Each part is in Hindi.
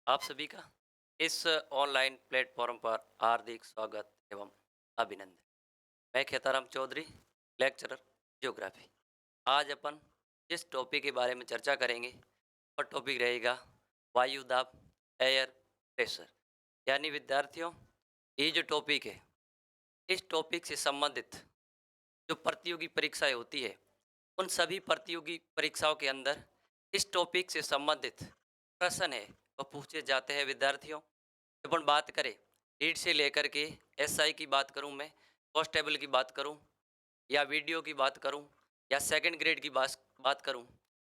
आप सभी का इस ऑनलाइन प्लेटफॉर्म पर हार्दिक स्वागत एवं अभिनंदन। मैं खेताराम चौधरी, लेक्चरर ज्योग्राफी। आज अपन जिस टॉपिक के बारे में चर्चा करेंगे वह टॉपिक रहेगा वायु दाब, एयर प्रेशर। यानी विद्यार्थियों, ये जो टॉपिक है, इस टॉपिक से संबंधित जो प्रतियोगी परीक्षाएं होती है, उन सभी प्रतियोगी परीक्षाओं के अंदर इस टॉपिक से संबंधित प्रश्न है वह पूछे जाते हैं विद्यार्थियों। अपन बात करें नीट से लेकर के एसआई की बात करूं, मैं कांस्टेबल की बात करूं या वीडियो की बात करूं या सेकंड ग्रेड की बात करूं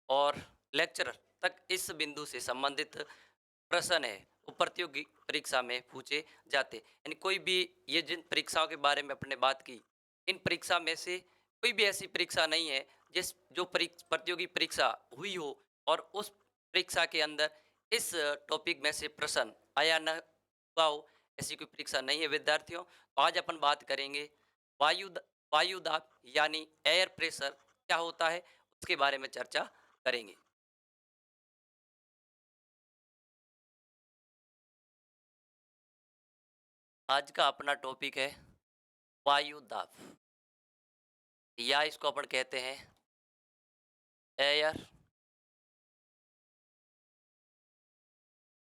और लेक्चरर तक, इस बिंदु से संबंधित प्रश्न है वो प्रतियोगी परीक्षा में पूछे जाते। यानी कोई भी, ये जिन परीक्षाओं के बारे में अपने बात की, इन परीक्षा में से कोई भी ऐसी परीक्षा नहीं है जिस जो प्रतियोगी परीक्षा हुई हो और उस परीक्षा के अंदर इस टॉपिक में से प्रश्न आया न हुआ हो। ऐसी कोई परीक्षा नहीं है विद्यार्थियों। तो आज अपन बात करेंगे वायु वायु दाब यानी एयर प्रेशर क्या होता है, उसके बारे में चर्चा करेंगे। आज का अपना टॉपिक है वायु दाब, या इसको अपन कहते हैं एयर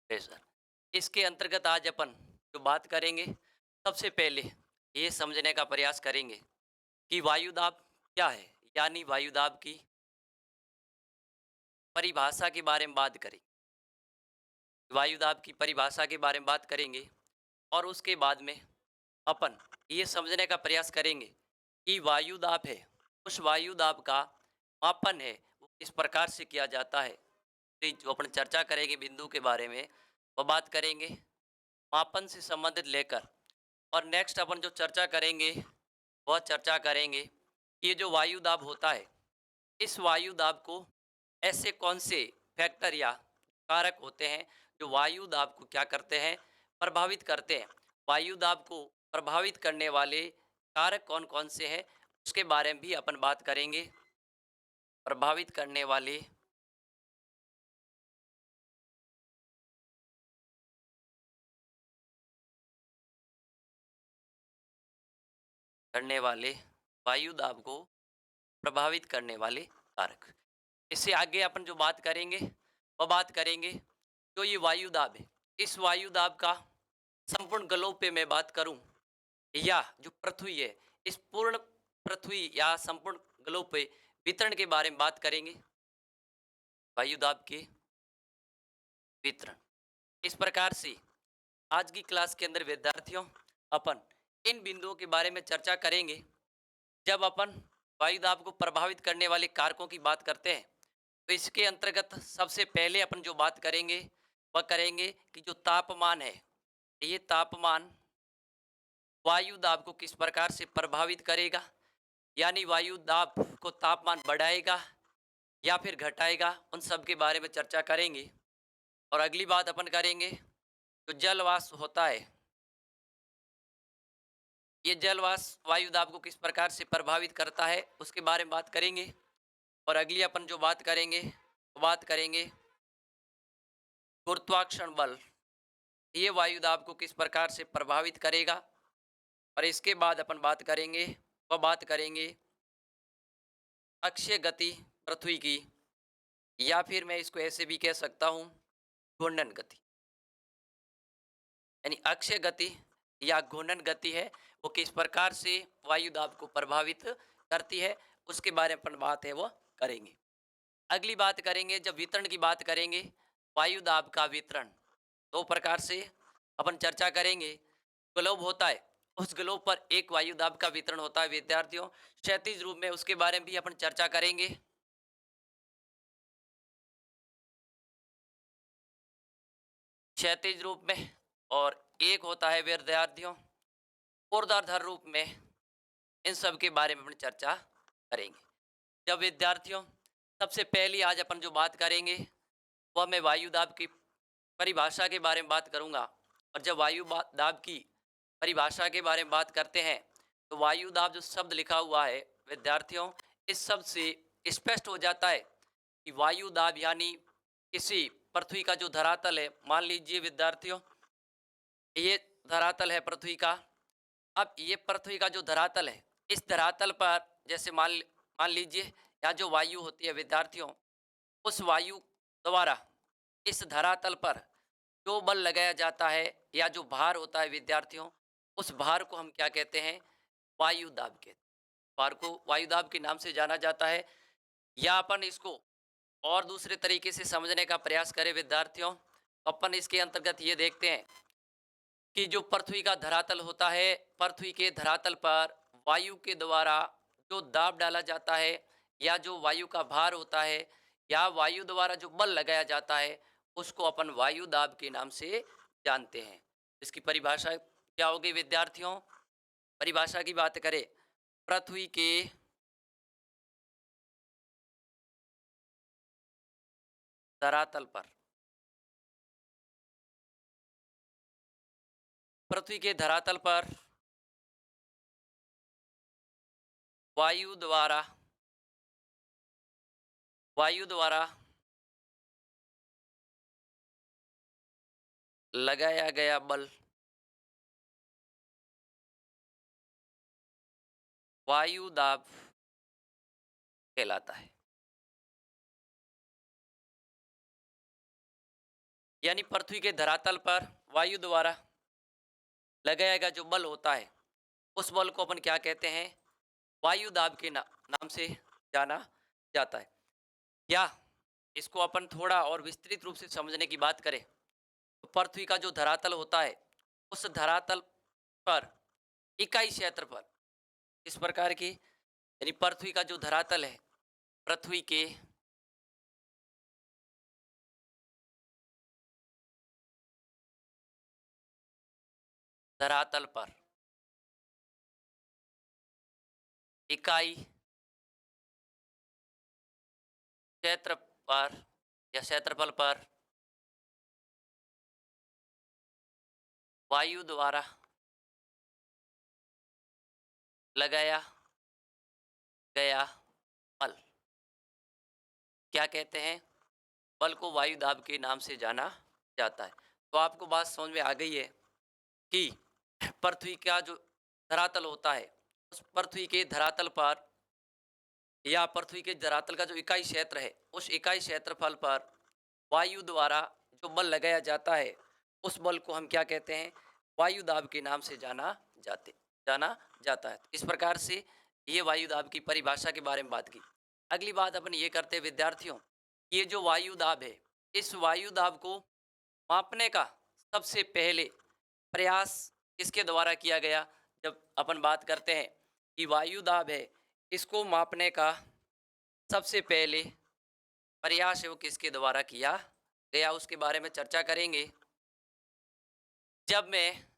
प्रेशर। इसके अंतर्गत आज अपन जो बात करेंगे, सबसे पहले ये समझने का प्रयास करेंगे कि वायु दाब क्या है, यानी वायु दाब की परिभाषा के बारे में बात करें। वायु दाब की परिभाषा के बारे में बात करेंगे और उसके बाद में अपन ये समझने का प्रयास करेंगे कि वायु दाब है, उस वायु दाब का मापन है वो इस प्रकार से किया जाता है। तो जो अपन चर्चा करेंगे बिंदु के बारे में, वो बात करेंगे मापन से संबंधित लेकर, और नेक्स्ट अपन जो चर्चा करेंगे वह चर्चा करेंगे कि ये जो वायु दाब होता है, इस वायु दाब को ऐसे कौन से फैक्टर या कारक होते हैं जो वायु दाब को क्या करते हैं, प्रभावित करते हैं। वायु दाब को प्रभावित करने वाले कारक कौन कौन से हैं, उसके बारे में भी अपन बात करेंगे। प्रभावित करने वाले वायु दाब को प्रभावित करने वाले कारक। इससे आगे अपन जो बात करेंगे वह बात करेंगे जो ये वायु दाब है, इस वायु दाब का संपूर्ण ग्लोब पे मैं बात करूं या जो पृथ्वी है, इस पूर्ण पृथ्वी या संपूर्ण ग्लोब पे वितरण के बारे में बात करेंगे। वायु दाब के वितरण इस प्रकार से आज की क्लास के अंदर विद्यार्थियों, अपन इन बिंदुओं के बारे में चर्चा करेंगे। जब अपन वायु दाब को प्रभावित करने वाले कारकों की बात करते हैं, तो इसके अंतर्गत सबसे पहले अपन जो बात करेंगे वह करेंगे कि जो तापमान है, ये तापमान वायु दाब को किस प्रकार से प्रभावित करेगा। यानी वायु दाब को तापमान बढ़ाएगा या फिर घटाएगा, उन सब के बारे में चर्चा करेंगे। और अगली बात अपन करेंगे जो जलवाष्प होता है, ये जलवाष्प वायु दाब को किस प्रकार से प्रभावित करता है, उसके बारे में बात करेंगे। और अगली अपन जो बात करेंगे वो बात करेंगे गुरुत्वाकर्षण बल, ये वायु दाब को किस प्रकार से प्रभावित करेगा। और इसके बाद अपन बात करेंगे, वह बात करेंगे अक्षीय गति पृथ्वी की, या फिर मैं इसको ऐसे भी कह सकता हूँ घूर्णन गति। यानी अक्षीय गति या घूर्णन गति है वो किस प्रकार से वायु दाब को प्रभावित करती है, उसके बारे में अपन बात है वो करेंगे। अगली बात करेंगे, जब वितरण की बात करेंगे, वायु दाब का वितरण दो प्रकार से अपन चर्चा करेंगे। ग्लोब होता है, उस ग्लोब पर एक वायु दाब का वितरण होता है विद्यार्थियों, क्षैतिज रूप में, उसके बारे में भी अपन चर्चा करेंगे। क्षैतिज रूप में, और एक होता है विद्यार्थियों ऊर्ध्वाधर रूप में। इन सब के बारे में अपन चर्चा करेंगे। जब विद्यार्थियों, सबसे पहली आज अपन जो बात करेंगे वह मैं वायु दाब की परिभाषा के बारे में बात करूंगा। और जब दाब की परिभाषा के बारे में बात करते हैं, तो वायु दाब जो शब्द लिखा हुआ है विद्यार्थियों, इस शब्द से स्पष्ट हो जाता है कि वायु दाब यानी किसी पृथ्वी का जो धरातल है, मान लीजिए विद्यार्थियों, ये धरातल है पृथ्वी का। अब ये पृथ्वी का जो धरातल है, इस धरातल पर जैसे मान लीजिए यहाँ जो वायु होती है विद्यार्थियों, उस वायु द्वारा इस धरातल पर जो बल लगाया जाता है या जो भार होता है विद्यार्थियों, उस भार को हम क्या कहते हैं? वायु दाब कहते हैं। भार को वायु दाब के नाम से जाना जाता है। या अपन इसको और दूसरे तरीके से समझने का प्रयास करें विद्यार्थियों, तो अपन इसके अंतर्गत ये देखते हैं कि जो पृथ्वी का धरातल होता है, पृथ्वी के धरातल पर वायु के द्वारा जो दाब डाला जाता है या जो वायु का भार होता है या वायु द्वारा जो बल लगाया जाता है, उसको अपन वायु दाब के नाम से जानते हैं। इसकी परिभाषा क्या होगी विद्यार्थियों? परिभाषा की बात करें, पृथ्वी के धरातल पर, पृथ्वी के धरातल पर वायु द्वारा वायु द्वारा लगाया गया बल वायु दाब कहलाता है। यानी पृथ्वी के धरातल पर वायु द्वारा लगाया गया जो बल होता है, उस बल को अपन क्या कहते हैं? वायु दाब के नाम से जाना जाता है। या इसको अपन थोड़ा और विस्तृत रूप से समझने की बात करें, तो पृथ्वी का जो धरातल होता है, उस धरातल पर इकाई क्षेत्रफल इस प्रकार की, यानी पृथ्वी का जो धरातल है, पृथ्वी के धरातल पर इकाई क्षेत्र पर या क्षेत्रफल पर वायु द्वारा लगाया गया बल क्या कहते हैं? बल को वायु दाब के नाम से जाना जाता है। तो आपको बात समझ में आ गई है कि पृथ्वी का जो धरातल होता है, उस पृथ्वी के धरातल पर या पृथ्वी के धरातल का जो इकाई क्षेत्र है, उस इकाई क्षेत्रफल पर वायु द्वारा जो बल लगाया जाता है, उस बल को हम क्या कहते हैं? वायु दाब के नाम से जाना जाता है। इस प्रकार से ये वायु दाब की परिभाषा के बारे में बात की। अगली बात अपन ये करते हैं विद्यार्थियों, ये जो वायु दाब है, इस वायु दाब को मापने का सबसे पहले प्रयास किसके द्वारा किया गया? जब अपन बात करते हैं कि वायु दाब है, इसको मापने का सबसे पहले प्रयास है वो किसके द्वारा किया गया, उसके बारे में चर्चा करेंगे। जब मैं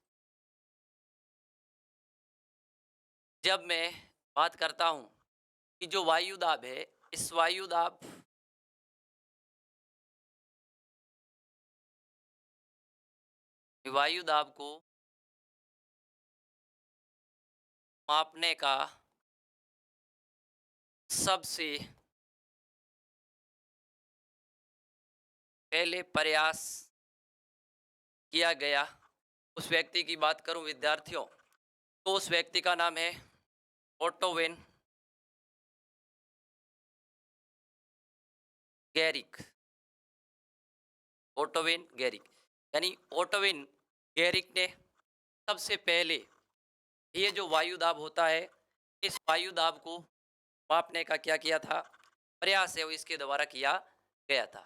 जब मैं बात करता हूँ कि जो वायु दाब है, इस वायु दाब को मापने का सबसे पहले प्रयास किया गया, उस व्यक्ति की बात करूं विद्यार्थियों, तो उस व्यक्ति का नाम है ओटोविन गैरिक। ओटोविन गैरिक, यानी ओटोविन गैरिक ने सबसे पहले ये जो वायु दाब होता है, इस वायु दाब को मापने का क्या किया था? प्रयास है वो इसके द्वारा किया गया था।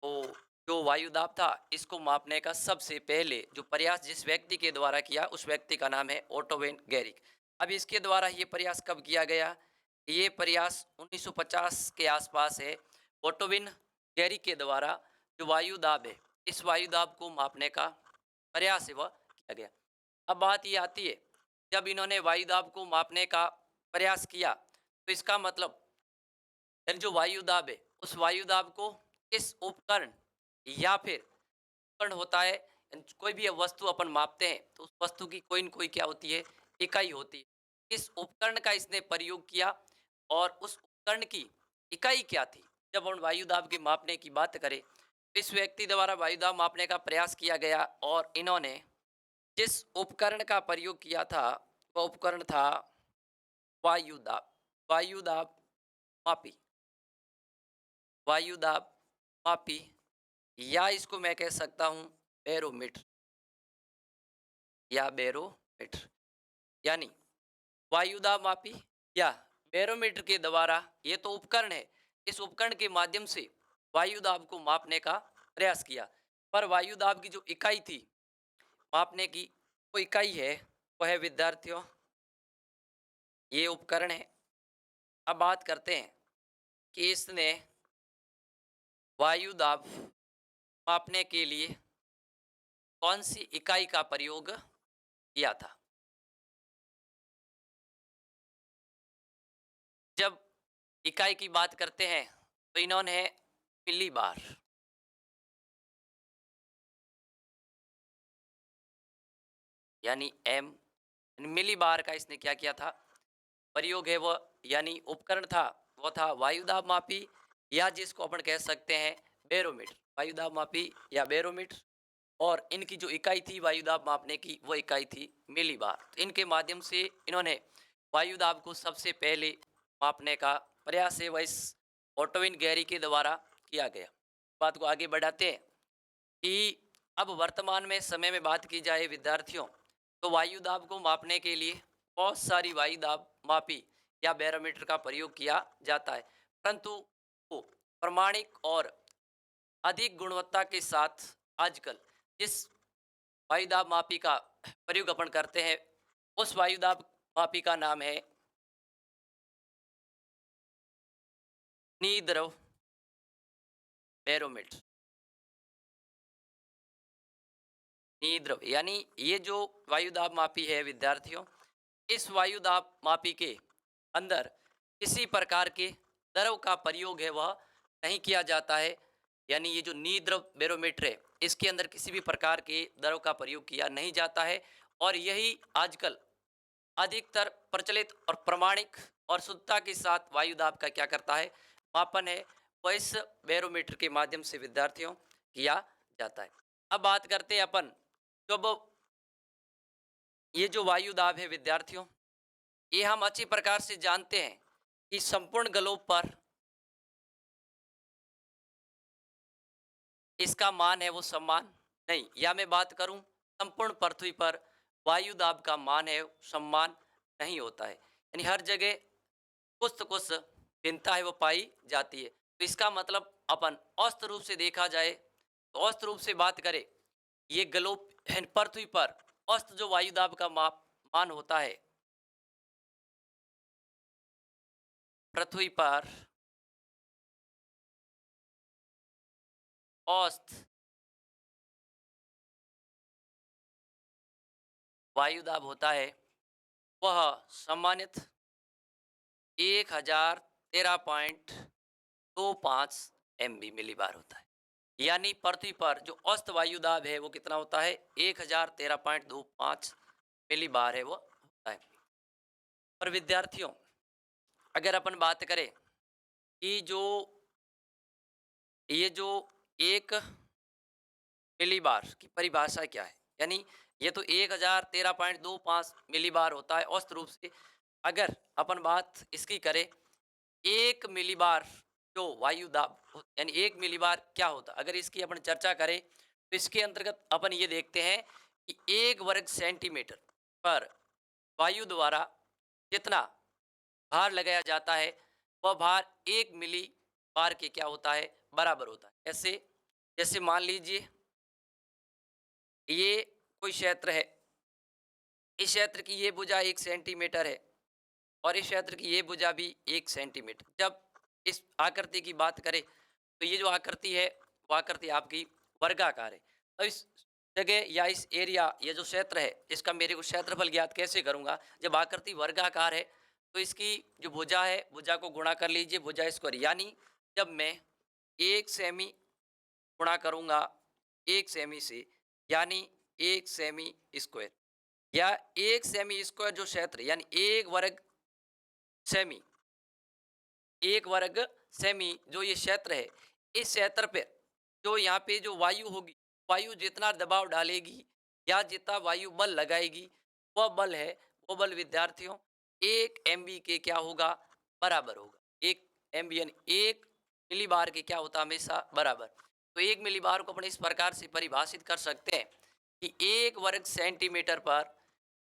तो जो वायु दाब था, इसको मापने का सबसे पहले जो प्रयास जिस व्यक्ति के द्वारा किया, उस व्यक्ति का नाम है ओटोविन गैरिक। अब इसके द्वारा ये प्रयास कब किया गया? ये प्रयास 1950 के आसपास है। ओटोविन गैरिक के द्वारा जो वायु दाब है, इस वायु दाब को मापने का प्रयास है वह किया गया। अब बात ये आती है, जब इन्होंने वायु दाब को मापने का प्रयास किया, तो इसका मतलब यानी जो वायु दाब है, उस वायु दाब को किस उपकरण या फिर उपकरण होता है, कोई भी वस्तु अपन मापते हैं तो उस वस्तु की कोई न कोई क्या होती है? इकाई होती है। इस उपकरण का इसने प्रयोग किया और उस उपकरण की इकाई क्या थी? जब हम वायु दाब के मापने की बात करें, इस व्यक्ति द्वारा वायु दाब मापने का प्रयास किया गया और इन्होंने जिस उपकरण का प्रयोग किया था वह उपकरण था वायु दाब, वायु दाब मापी, वायु दाब मापी, या इसको मैं कह सकता हूं बैरोमीटर या बैरोमीटर, यानी वायु दाब मापी या बैरोमीटर के द्वारा, ये तो उपकरण है, इस उपकरण के माध्यम से वायु दाब को मापने का प्रयास किया। पर वायु दाब की जो इकाई थी मापने की, वो इकाई है, वह है विद्यार्थियों, ये उपकरण है। अब बात करते हैं कि इसने वायु दाब मापने के लिए कौन सी इकाई का प्रयोग किया था। जब इकाई की बात करते हैं तो इन्होंने मिली बार, यानी एम, मिली बार का इसने क्या किया था, प्रयोग है वो, यानी उपकरण था वो था वायु दाब मापी, या जिसको अपन कह सकते हैं बैरोमीटर, वायु दाब मापी या बैरोमीटर। और इनकी जो इकाई थी वायु दाब मापने की, वो इकाई थी मिली बार। तो इनके माध्यम से इन्होंने वायु दाब को सबसे पहले मापने का प्रयास है वह इस ओटोविन गैरी के द्वारा किया गया। बात को आगे बढ़ाते हैं कि अब वर्तमान में समय में बात की जाए विद्यार्थियों, तो वायु दाब को मापने के लिए बहुत सारी वायु दाब मापी या बैरोमीटर का प्रयोग किया जाता है, परंतु वो प्रमाणिक और अधिक गुणवत्ता के साथ आजकल जिस वायु दाब मापी का प्रयोग अपन करते हैं, उस वायु दाब मापी का नाम है नीद्रव बैरोमीटर। नीद्रव यानी ये जो वायु दाब मापी है विद्यार्थियों, इस वायु दाब मापी के अंदर किसी प्रकार के द्रव का प्रयोग है वह नहीं किया जाता है, यानी ये जो नीद्रव बैरोमीटर है इसके अंदर किसी भी प्रकार के द्रव का प्रयोग किया नहीं जाता है। और यही आजकल अधिकतर प्रचलित और प्रमाणिक और शुद्धता के साथ वायु दाब का क्या करता है, मापन है, वह इस बैरोमीटर के माध्यम से विद्यार्थियों किया जाता है। अब बात करते हैं अपन, जब ये जो वायु दाब है विद्यार्थियों, ये हम अच्छी प्रकार से जानते हैं कि संपूर्ण ग्लोब पर इसका मान है वो समान नहीं, या मैं बात करूं संपूर्ण पृथ्वी पर वायु दाब का मान है समान नहीं होता है, यानी हर जगह कुछ तो कुछ भिन्नता है वो पाई जाती है। तो इसका मतलब अपन औसत रूप से देखा जाए, तो औसत रूप से बात करें, ये ग्लोब पृथ्वी पर औसत जो वायु दाब का मान होता है, पृथ्वी पर औसत वायु दाब होता है वह सम्मानित 1013.25 मिली बार होता है। यानी पृथ्वी पर जो औसत वायु दाब है वो कितना होता है, 1013.25 मिली बार है वो होता है। और विद्यार्थियों, अगर अपन बात करें कि जो ये जो एक मिली बार की परिभाषा क्या है, यानी ये तो 1013.25 मिली बार होता है औसत रूप से। अगर अपन बात इसकी करें, एक मिली बार जो वायु दाब यानी एक मिली बार क्या होता, अगर इसकी अपन चर्चा करें तो इसके अंतर्गत अपन ये देखते हैं कि एक वर्ग सेंटीमीटर पर वायु द्वारा जितना भार लगाया जाता है वह भार एक मिली बार के क्या होता है, बराबर होता है। ऐसे जैसे मान लीजिए ये कोई क्षेत्र है, इस क्षेत्र की ये भुजा 1 सेंटीमीटर है और इस क्षेत्र की ये भुजा भी 1 सेंटीमीटर। जब इस आकृति की बात करें तो ये जो आकृति है वो आकृति आपकी वर्गाकार है। तो इस जगह या इस एरिया या जो क्षेत्र है इसका मेरे को क्षेत्रफल ज्ञात कैसे करूंगा, जब आकृति वर्गाकार है तो इसकी जो भुजा है भुजा को गुणा कर लीजिए, भुजा स्क्वायर, यानी जब मैं 1 सेमी गुणा करूंगा 1 सेमी से, यानी 1 सेमी स्क्वायर, या 1 सेमी स्क्वायर जो क्षेत्र यानी 1 वर्ग सेमी, 1 वर्ग सेमी जो ये क्षेत्र है, इस क्षेत्र पे जो यहाँ पे जो वायु होगी, वायु जितना दबाव डालेगी या जितना वायु बल लगाएगी, वह बल है, वो बल विद्यार्थियों 1 एमबी के क्या होगा? बराबर होगा। 1 एमबी यानी 1 मिलीबार के क्या होता है? हमेशा बराबर। तो 1 मिलीबार को अपन इस प्रकार से परिभाषित कर सकते हैं कि 1 वर्ग सेंटीमीटर पर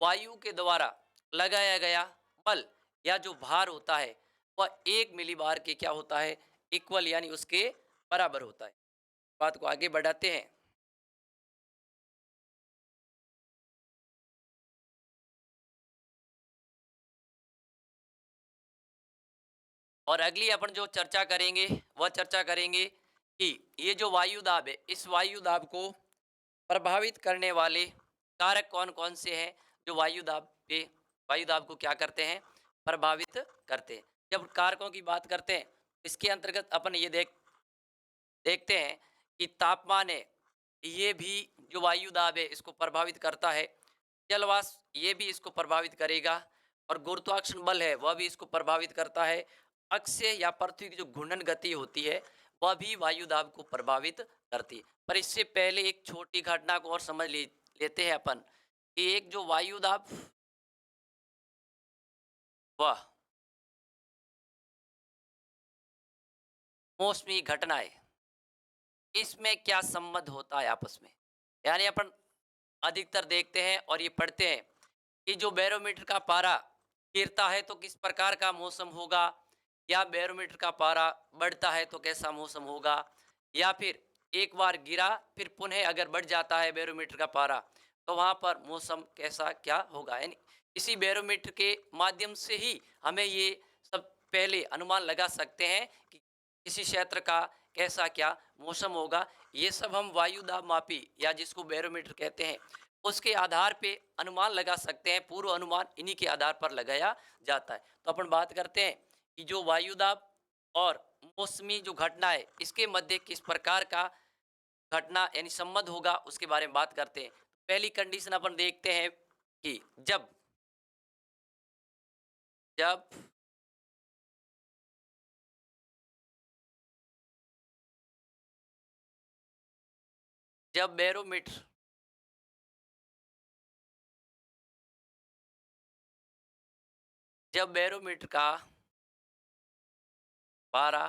वायु के द्वारा लगाया गया बल या जो भार होता है, वह 1 मिलीबार के क्या होता है? इक्वल यानी उसके बराबर होता है। बात को आगे बढ़ाते हैं। और अगली अपन जो चर्चा करेंगे, वह चर्चा करेंगे कि ये जो वायु दाब है, इस वायु दाब को प्रभावित करने वाले कारक कौन कौन से हैं, जो वायु दाब को क्या करते हैं? प्रभावित करते हैं। जब कारकों की बात करते हैं, इसके अंतर्गत अपन ये देखते हैं कि तापमान है, ये भी जो वायु दाब है इसको प्रभावित करता है। जलवाष्प ये भी इसको प्रभावित करेगा और गुरुत्वाकर्षण बल है वह भी इसको प्रभावित करता है। अक्षय या पृथ्वी की जो घूर्णन गति होती है, वह भी वायु दाब को प्रभावित करती है। पर इससे पहले एक छोटी घटना को और लेते हैं अपन कि एक जो वायु दाब वह मौसमी घटना है, इसमें क्या संबंध होता है आपस में? यानी अपन अधिकतर देखते हैं और ये पढ़ते हैं कि जो बैरोमीटर का पारा गिरता है तो किस प्रकार का मौसम होगा, या बैरोमीटर का पारा बढ़ता है तो कैसा मौसम होगा, या फिर एक बार गिरा फिर पुनः अगर बढ़ जाता है बैरोमीटर का पारा तो वहाँ पर मौसम कैसा क्या होगा। यानी इसी बैरोमीटर के माध्यम से ही हमें ये सब पहले अनुमान लगा सकते हैं कि किसी क्षेत्र का कैसा क्या मौसम होगा। ये सब हम वायु दाब मापी या जिसको बैरोमीटर कहते हैं, उसके आधार पे अनुमान लगा सकते हैं। पूर्व अनुमान इन्हीं के आधार पर लगाया जाता है। तो अपन बात करते हैं कि जो वायु दाब और मौसमी जो घटना है, इसके मध्य किस प्रकार का घटना यानी संबंध होगा, उसके बारे में बात करते हैं। पहली कंडीशन अपन देखते हैं कि जब जब जब बैरोमीटर जब बैरोमीटर का पारा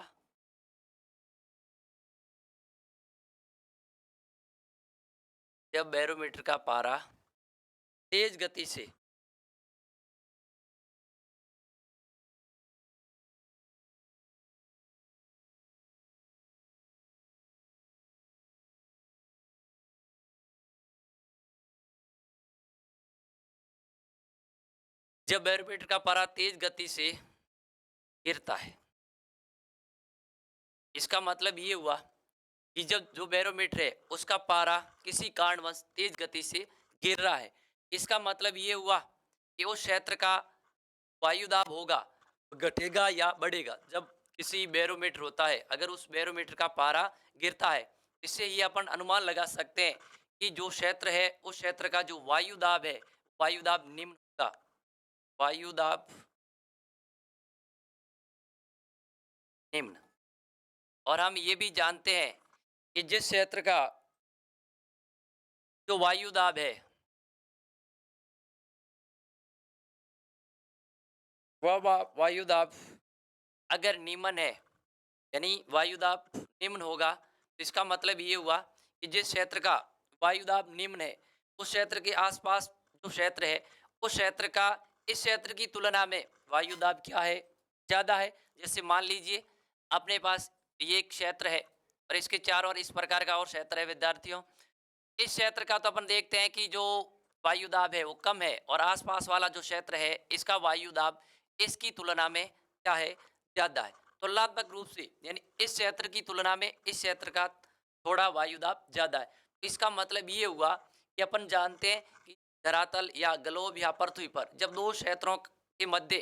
जब बैरोमीटर का पारा तेज गति से जब बैरोमीटर का पारा तेज गति से गिरता है, इसका मतलब ये हुआ कि जब जो बैरोमीटर है उसका पारा किसी कारणवश तेज गति से गिर रहा है। इसका मतलब ये हुआ कि उस क्षेत्र का वायु दाब होगा, घटेगा या बढ़ेगा। जब किसी बैरोमीटर होता है, अगर उस बैरोमीटर का पारा गिरता है, इससे ही अपन अनुमान लगा सकते हैं कि जो क्षेत्र है उस क्षेत्र का जो वायु दाब है, वायु दाब निम्न होगा। वायु दाब निम्न। और हम ये भी जानते हैं कि जिस क्षेत्र का जो वायु दाब है वह वायु दाब अगर निम्न है, यानी वायु दाब निम्न होगा, तो इसका मतलब ये हुआ कि जिस क्षेत्र का वायु दाब निम्न है, उस क्षेत्र के आसपास जो क्षेत्र है, उस क्षेत्र का इस क्षेत्र की तुलना में वायु दाब क्या है? ज़्यादा है। जैसे मान लीजिए अपने पास ये एक क्षेत्र है और इसके चारों ओर इस प्रकार का और क्षेत्र है विद्यार्थियों। इस क्षेत्र का तो अपन देखते हैं कि जो वायु दाब है वो कम है और आसपास वाला जो क्षेत्र है इसका वायु दाब इसकी तुलना में क्या है? ज़्यादा है। तुलनात्मक रूप से यानी इस क्षेत्र की तुलना में इस क्षेत्र का थोड़ा वायु दाब ज़्यादा है। इसका मतलब ये हुआ कि अपन जानते हैं कि धरातल या ग्लोब या पृथ्वी पर जब दो क्षेत्रों के मध्य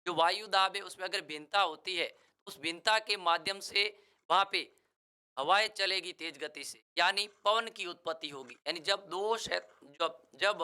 जो वायु दाब है उसमें अगर भिन्नता होती है, तो उस भिन्नता के माध्यम से वहाँ पे हवाएं चलेगी तेज गति से, यानी पवन की उत्पत्ति होगी। यानी जब दो क्षेत्र जब जब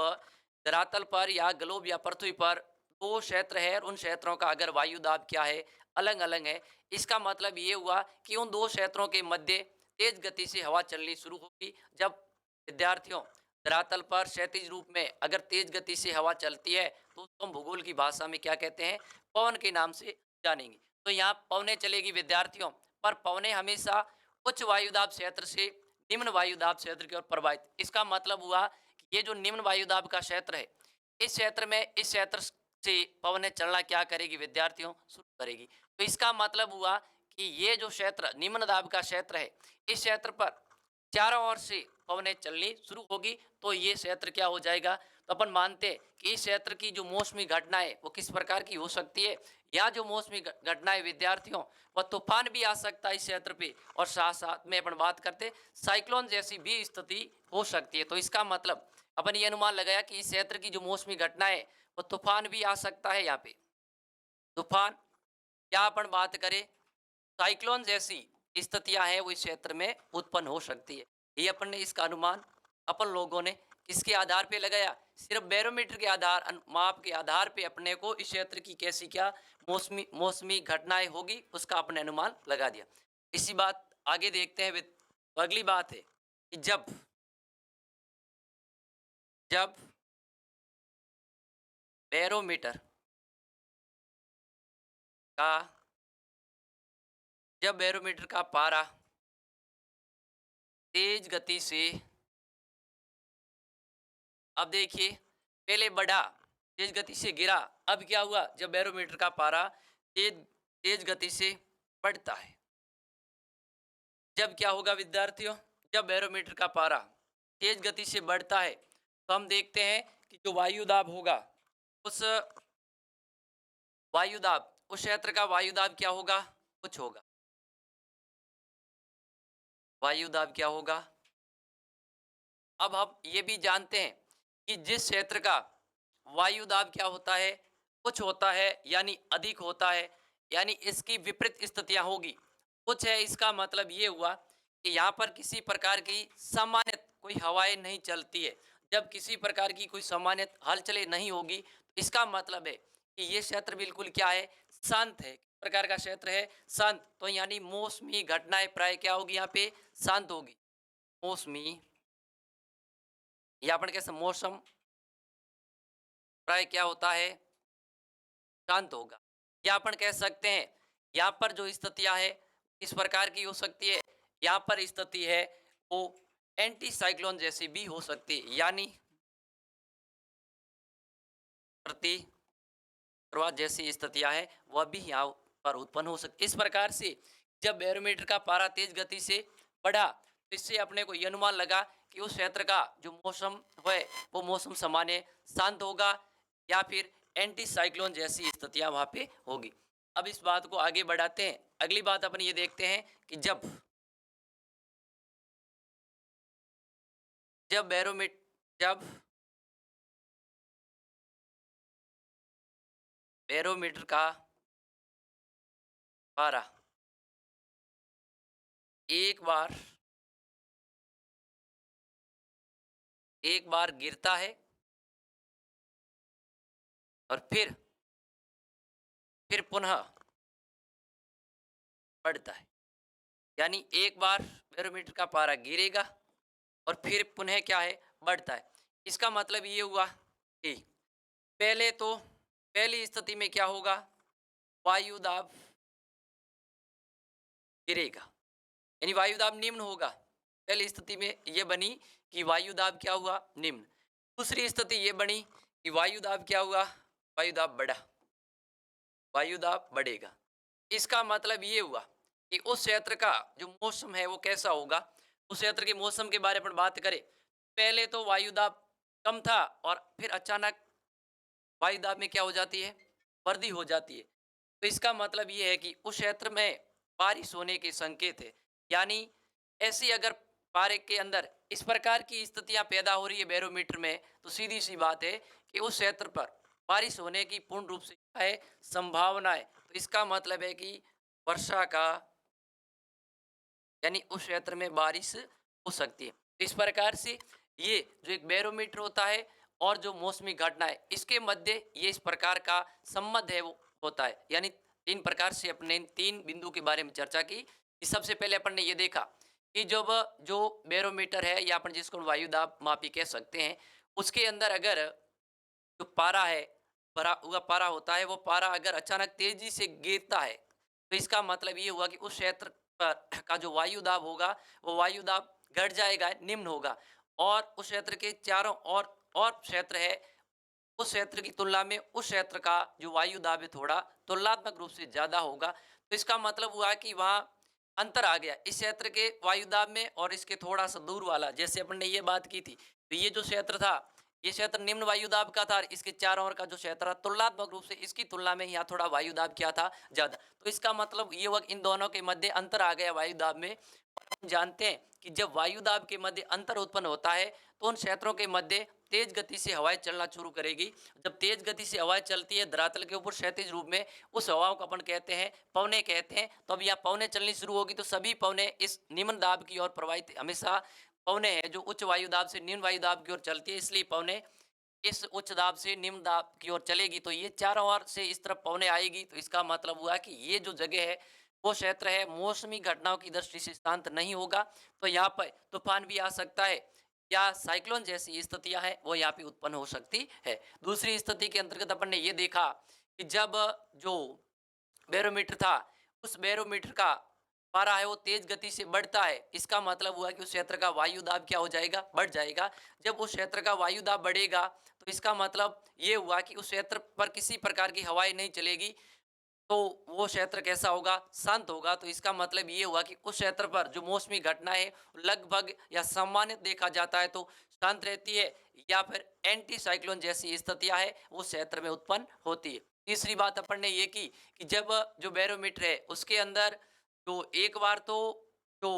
धरातल पर या ग्लोब या पृथ्वी पर दो क्षेत्र है और उन क्षेत्रों का अगर वायु दाब क्या है? अलग अलग है। इसका मतलब ये हुआ कि उन दो क्षेत्रों के मध्य तेज गति से हवा चलनी शुरू होगी। जब विद्यार्थियों धरातल पर क्षैतिज रूप में अगर तेज गति से हवा चलती है तो उसको हम भूगोल की भाषा में क्या कहते हैं, पवन के नाम से जानेंगे। तो यहाँ पवने चलेगी विद्यार्थियों, पर पवने हमेशा उच्च वायुदाब क्षेत्र से निम्न वायुदाब क्षेत्र की ओर प्रवाहित। इसका मतलब हुआ कि ये जो निम्न वायुदाब का क्षेत्र है, इस क्षेत्र में इस क्षेत्र से पवने चलना क्या करेगी विद्यार्थियों, शुरू करेगी। तो इसका मतलब हुआ कि ये जो क्षेत्र निम्न दाब का क्षेत्र है, इस क्षेत्र पर चारों ओर से पवनें चलनी शुरू होगी। तो ये क्षेत्र क्या हो जाएगा, तो अपन मानते हैं कि इस क्षेत्र की जो मौसमी घटनाएं वो किस प्रकार की हो सकती है। या जो मौसमी घटनाएं विद्यार्थियों, वह तूफान भी आ सकता है इस क्षेत्र पे, और साथ साथ में अपन बात करते साइक्लोन जैसी भी स्थिति हो सकती है। तो इसका मतलब अपन ये अनुमान लगाया कि इस क्षेत्र की जो मौसमी घटनाएं है वो तूफान भी आ सकता है। यहाँ पे तूफान या अपन बात करें साइक्लोन जैसी स्थितियां हैं वो इस क्षेत्र में उत्पन्न हो सकती है। ये अपन ने इसका अनुमान अपन लोगों ने किसके आधार पे लगाया, सिर्फ बैरोमीटर के आधार माप के आधार पे अपने को इस क्षेत्र की कैसी क्या मौसमी मौसमी घटनाएं होगी उसका अपने अनुमान लगा दिया। इसी बात आगे देखते हैं। तो अगली बात है कि जब जब बैरोमीटर का जब बैरोमीटर का पारा तेज गति से, अब देखिए पहले बढ़ा, तेज गति से गिरा, अब क्या हुआ, जब बैरोमीटर का पारा तेज तेज गति से बढ़ता है। जब क्या होगा विद्यार्थियों, जब बैरोमीटर का पारा तेज गति से बढ़ता है तो हम देखते हैं कि जो वायुदाब होगा उस वायुदाब उस क्षेत्र का वायुदाब क्या होगा, कुछ होगा। वायुदाब क्या होगा, अब हम ये भी जानते हैं कि जिस क्षेत्र का वायुदाब क्या होता है, कुछ होता है यानी अधिक होता है, यानी इसकी विपरीत स्थितियां होगी। कुछ है इसका मतलब ये हुआ कि यहाँ पर किसी प्रकार की सामान्य कोई हवाएं नहीं चलती है। जब किसी प्रकार की कोई सामान्य हलचलें नहीं होगी तो इसका मतलब है कि ये क्षेत्र बिल्कुल क्या है, शांत है। किस प्रकार का क्षेत्र है, शांत। तो यानी मौसमी घटनाएं प्राय क्या होगी, यहाँ पे शांत होगी। मौसमी या अपन कैसे मौसम प्राय क्या होता है, शांत होगा। या अपन कह सकते हैं यहाँ पर जो स्थितियां है इस प्रकार की हो सकती है। यहाँ पर स्थिति है वो एंटी साइक्लोन जैसी भी हो सकती है, यानी प्रति प्रवाह जैसी स्थितियां है वह भी यहाँ पर उत्पन्न हो सकती। इस प्रकार से जब बैरोमीटर का पारा तेज गति से बढ़ा तो इससे अपने को यह अनुमान लगा कि उस क्षेत्र का जो मौसम है वो मौसम सामान्य शांत होगा या फिर एंटी साइक्लोन जैसी स्थितियां वहां पे होगी। अब इस बात को आगे बढ़ाते हैं। अगली बात अपन ये देखते हैं कि जब बैरोमीटर जब बैरोमीटर का पारा एक बार एक बार गिरता है और फिर पुनः बढ़ता है, यानी एक बार बैरोमीटर का पारा गिरेगा और फिर पुनः क्या है, बढ़ता है। इसका मतलब ये हुआ कि पहली स्थिति में क्या होगा, वायु दाब गिरेगा यानी वायु दाब निम्न होगा। पहली स्थिति में ये बनी कि वायु दाब क्या हुआ, निम्न। दूसरी स्थिति ये बनी कि वायु दाब क्या हुआ, वायु दाब बढ़ा, वायु दाब बढ़ेगा। इसका मतलब ये हुआ कि उस क्षेत्र का जो मौसम है वो कैसा होगा। उस क्षेत्र के मौसम के बारे में बात करें, पहले तो वायुदाब कम था और फिर अचानक वायुदाब में क्या हो जाती है, वृद्धि हो जाती है। तो इसका मतलब ये है कि उस क्षेत्र में बारिश होने के संकेत है। यानी ऐसी अगर पारे के अंदर इस प्रकार की स्थितियां पैदा हो रही है बैरोमीटर में, तो सीधी सी बात है कि उस क्षेत्र पर बारिश होने की पूर्ण रूप से क्या है, संभावना है। तो इसका मतलब है कि वर्षा का यानी उस क्षेत्र में बारिश हो सकती है। तो इस प्रकार से ये जो एक बैरोमीटर होता है और जो मौसमी घटना है इसके मध्य ये इस प्रकार का संबंध है वो होता है। यानी तीन प्रकार से अपने इन तीन बिंदु के बारे में चर्चा की कि सबसे पहले अपन ने ये देखा कि जब जो बैरोमीटर है या अपन जिसको वायु दाब मापी कह सकते हैं, उसके अंदर अगर जो पारा है, भरा हुआ पारा होता है, वो पारा अगर अचानक तेजी से गिरता है, तो इसका मतलब ये हुआ कि उस क्षेत्र पर का जो वायु दाब होगा, वो वायु दाब घट जाएगा, निम्न होगा। और उस क्षेत्र के चारों और क्षेत्र है, उस क्षेत्र की तुलना में उस क्षेत्र का जो वायु दाब है थोड़ा तुलनात्मक रूप से ज़्यादा होगा। तो इसका मतलब हुआ कि वहाँ अंतर आ गया इस क्षेत्र के वायु दाब में और इसके थोड़ा-सा दूर वाला। जैसे अपन ने ये बात की थी, तो ये जो क्षेत्र था, ये क्षेत्र निम्न वायु दाब का था और इसके चारों ओर का जो क्षेत्र था तुलनात्मक रूप से इसकी तुलना में यहाँ थोड़ा वायु दाब क्या था? ज़्यादा। तो इसका मतलब ये हुआ कि इन दोनों के मध्य अंतर आ गया वायु दाब में। हम जानते हैं कि जब वायु दाब के मध्य अंतर उत्पन्न होता है, तो उन क्षेत्रों के मध्य तेज गति से हवाएं चलना शुरू करेगी। जब तेज गति से हवाएं चलती है धरातल के ऊपर क्षैतिज रूप में, उस हवाओं को अपन कहते हैं पवने कहते हैं। तो अब यहाँ पवने चलनी शुरू होगी, तो सभी पवने इस निम्न दाब की ओर प्रवाहित हमेशा पवने हैं जो उच्च वायु दाब से निम्न वायु दाब की ओर चलती है, इसलिए पवने इस उच्च दाब से निम्न दाब की ओर चलेगी। तो ये चारों ओर से इस तरफ पवने आएगी, तो इसका मतलब हुआ कि ये जो जगह है, वो क्षेत्र है मौसमी घटनाओं की दृष्टि से शांत नहीं होगा। तो यहाँ पर तूफान भी आ सकता है या साइक्लोन जैसी स्थितियां हैं वो यहाँ पे उत्पन्न हो सकती है। दूसरी स्थिति के अंतर्गत अपन ने ये देखा कि जब जो बैरोमीटर था, उस बैरोमीटर का पारा है वो तेज गति से बढ़ता है। इसका मतलब हुआ कि उस क्षेत्र का वायु दाब क्या हो जाएगा? बढ़ जाएगा। जब उस क्षेत्र का वायु दाब बढ़ेगा, तो इसका मतलब ये हुआ कि उस क्षेत्र पर किसी प्रकार की हवाएँ नहीं चलेगी। तो वो क्षेत्र कैसा होगा? शांत होगा। तो इसका मतलब ये हुआ कि उस क्षेत्र पर जो मौसमी घटनाएँ लगभग या सामान्य देखा जाता है तो शांत रहती है या फिर एंटी साइक्लोन जैसी स्थितियाँ हैं, उस क्षेत्र में उत्पन्न होती है। तीसरी बात अपन ने ये की कि जब जो बैरोमीटर है उसके अंदर तो एक बार तो जो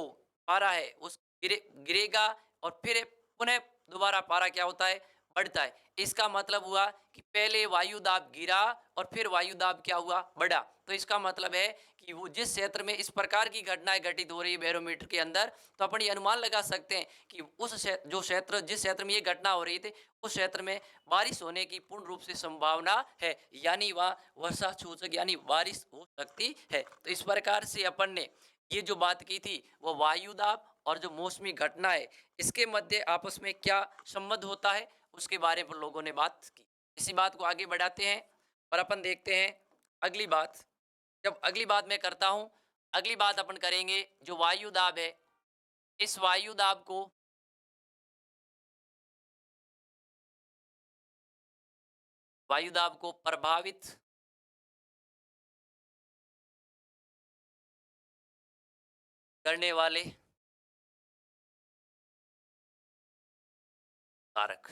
पारा है उस गिरेगा और फिर पुनः दोबारा पारा क्या होता है? बढ़ता है। इसका मतलब हुआ कि पहले वायु दाब गिरा और फिर वायु दाब क्या हुआ? बढ़ा। तो इसका मतलब है कि वो जिस क्षेत्र में इस प्रकार की घटनाएँ घटित हो रही है बैरोमीटर के अंदर, तो अपन ये अनुमान लगा सकते हैं कि उस जो क्षेत्र जिस क्षेत्र में ये घटना हो रही थी, उस क्षेत्र में बारिश होने की पूर्ण रूप से संभावना है। यानी वहाँ वर्षा सूचक यानी बारिश हो सकती है। तो इस प्रकार से अपन ने ये जो बात की थी, वो वायु दाब और जो मौसमी घटना है, इसके मध्य आपस में क्या संबंध होता है? उसके बारे में लोगों ने बात की। इसी बात को आगे बढ़ाते हैं और अपन देखते हैं अगली बात। जब अगली बात मैं करता हूँ, अगली बात अपन करेंगे जो वायु दाब है, इस वायु दाब को प्रभावित करने वाले कारक।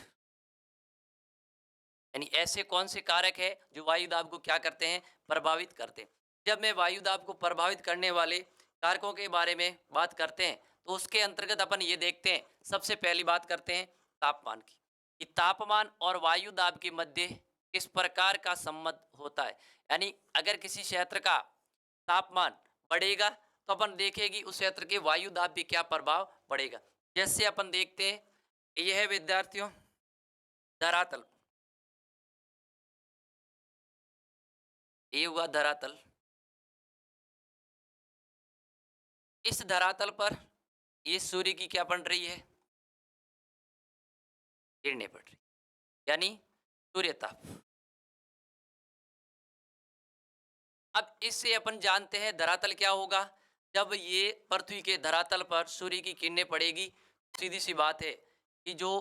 यानी ऐसे कौन से कारक है जो वायु दाब को क्या करते हैं? प्रभावित करते हैं। जब मैं वायु दाब को प्रभावित करने वाले कारकों के बारे में बात करते हैं, तो उसके अंतर्गत अपन ये देखते हैं, सबसे पहली बात करते हैं तापमान की, कि तापमान और वायु दाब के मध्य किस प्रकार का संबंध होता है। यानी अगर किसी क्षेत्र का तापमान बढ़ेगा, तो अपन देखेंगे उस क्षेत्र के वायु दाब पे क्या प्रभाव पड़ेगा। जैसे अपन देखते हैं, ये है विद्यार्थियों धरातल, ये हुआ धरातल। इस धरातल पर ये सूर्य की क्या बन रही है? किरणें पड़ रही, यानी सूर्य ताप। अब इससे अपन जानते हैं धरातल क्या होगा। जब ये पृथ्वी के धरातल पर सूर्य की किरणें पड़ेगी, सीधी सी बात है कि जो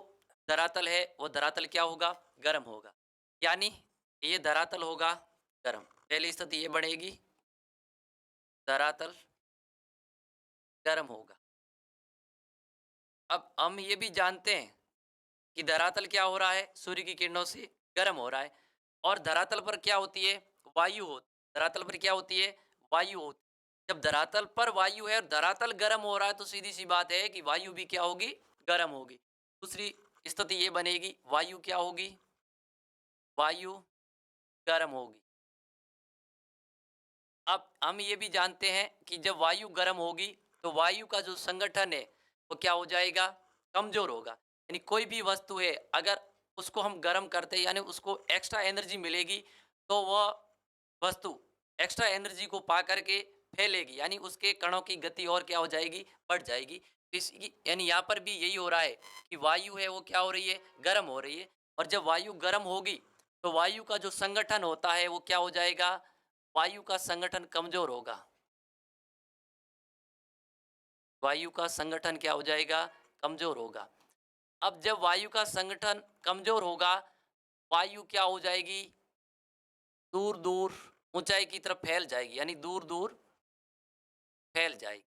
धरातल है वो धरातल क्या होगा? गर्म होगा। यानी ये धरातल होगा गर्म। पहली स्थिति ये बनेगी, धरातल गर्म होगा। अब हम ये भी जानते हैं कि धरातल क्या हो रहा है? सूर्य की किरणों से गर्म हो रहा है और धरातल पर क्या होती है? वायु होती, धरातल पर क्या होती है? वायु होती। जब धरातल पर वायु है और धरातल गर्म हो रहा है, तो सीधी सी बात है कि वायु भी क्या होगी? गर्म होगी। दूसरी स्थिति ये बनेगी, वायु क्या होगी? वायु गर्म होगी। अब हम ये भी जानते हैं कि जब वायु गर्म होगी, तो वायु का जो संगठन है वो क्या हो जाएगा? कमजोर होगा। यानी कोई भी वस्तु है, अगर उसको हम गर्म करते हैं यानी उसको एक्स्ट्रा एनर्जी मिलेगी, तो वह वस्तु एक्स्ट्रा एनर्जी को पा करके फैलेगी, यानी उसके कणों की गति और क्या हो जाएगी? बढ़ जाएगी। इसी यानी यहाँ पर भी यही हो रहा है कि वायु है वो क्या हो रही है, गर्म हो रही है। और जब वायु गर्म होगी तो वायु का जो संगठन होता है वो क्या हो जाएगा, वायु का संगठन कमजोर होगा। वायु का संगठन क्या हो जाएगा, कमजोर होगा। अब जब वायु का संगठन कमजोर होगा, वायु क्या हो जाएगी, दूर दूर ऊंचाई की तरफ फैल जाएगी, यानी दूर दूर फैल जाएगी।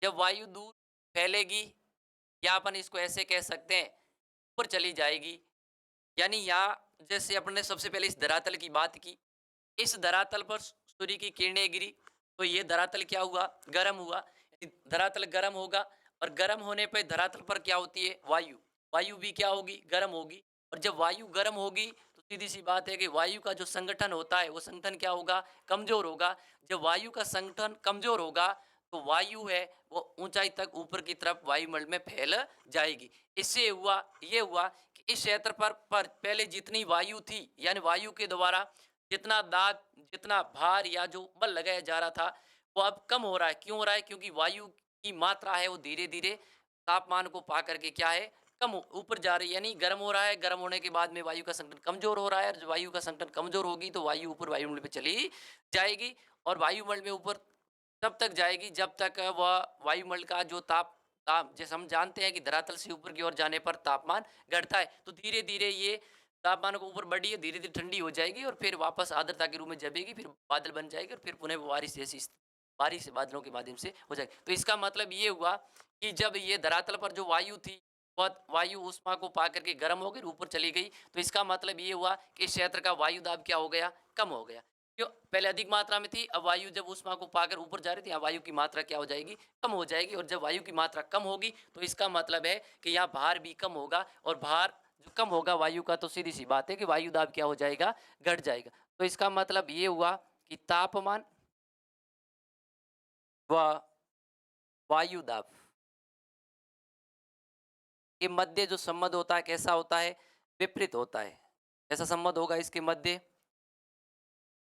जब वायु दूर फैलेगी, या अपन इसको ऐसे कह सकते हैं, ऊपर चली जाएगी। यानी यहाँ जैसे अपने सबसे पहले इस धरातल की बात की, इस धरातल पर सूर्य की किरणें गिरी, तो ये धरातल क्या हुआ, गर्म हुआ। धरातल गर्म होगा, और गर्म होने पर धरातल पर क्या होती है, वायु। वायु भी क्या होगी, गर्म होगी। और जब वायु गर्म होगी तो सीधी सी बात है कि वायु का जो संगठन होता है वो संगठन क्या होगा, कमजोर होगा। जब वायु का संगठन कमजोर होगा तो वायु है वो ऊंचाई तक ऊपर की तरफ वायुमंडल में फैल जाएगी। इससे हुआ, ये हुआ कि इस क्षेत्र पर पहले जितनी वायु थी, यानी वायु के द्वारा जितना दाब, जितना भार या जो बल लगाया जा रहा था, वो अब कम हो रहा है। क्यों हो रहा है, क्योंकि वायु की मात्रा है वो धीरे धीरे तापमान को पा करके क्या है, ऊपर जा रही है, यानी गर्म हो रहा है। गर्म होने के बाद में वायु का संगठन कमजोर हो रहा है, और जब वायु का संगठन कमजोर होगी तो वायु ऊपर वायुमंडल पे चली जाएगी। और वायुमंडल में ऊपर तब तक जाएगी जब तक वह वायुमंडल का जो ताप जैसे हम जानते हैं कि धरातल से ऊपर की ओर जाने पर तापमान घटता है, तो धीरे धीरे ये तापमान को ऊपर बढ़ी है, धीरे धीरे ठंडी हो जाएगी और फिर वापस आर्द्रता के रूप में जमेगी, फिर बादल बन जाएगी और फिर पुनः बारिश जैसी बारिश बादलों के माध्यम से हो जाएगी। तो इसका मतलब ये हुआ कि जब ये धरातल पर जो वायु थी वह वायु उष्मा को पा करके गर्म हो गई, ऊपर चली गई, तो इसका मतलब ये हुआ कि इस क्षेत्र का वायु दाब क्या हो गया, कम हो गया। क्यों, पहले अधिक मात्रा में थी, अब वायु जब उष्मा को पाकर ऊपर जा रही थी, यहाँ वायु की मात्रा क्या हो जाएगी, कम हो जाएगी। और जब वायु की मात्रा कम होगी तो इसका मतलब है कि यहाँ भार भी कम होगा, और भार जो कम होगा वायु का, तो सीधी सी बात है कि वायु दाब क्या हो जाएगा, घट जाएगा। तो इसका मतलब ये हुआ कि तापमान व वायु दाब के मध्य जो संबंध होता है कैसा होता है, विपरीत होता है। कैसा संबंध होगा इसके मध्य,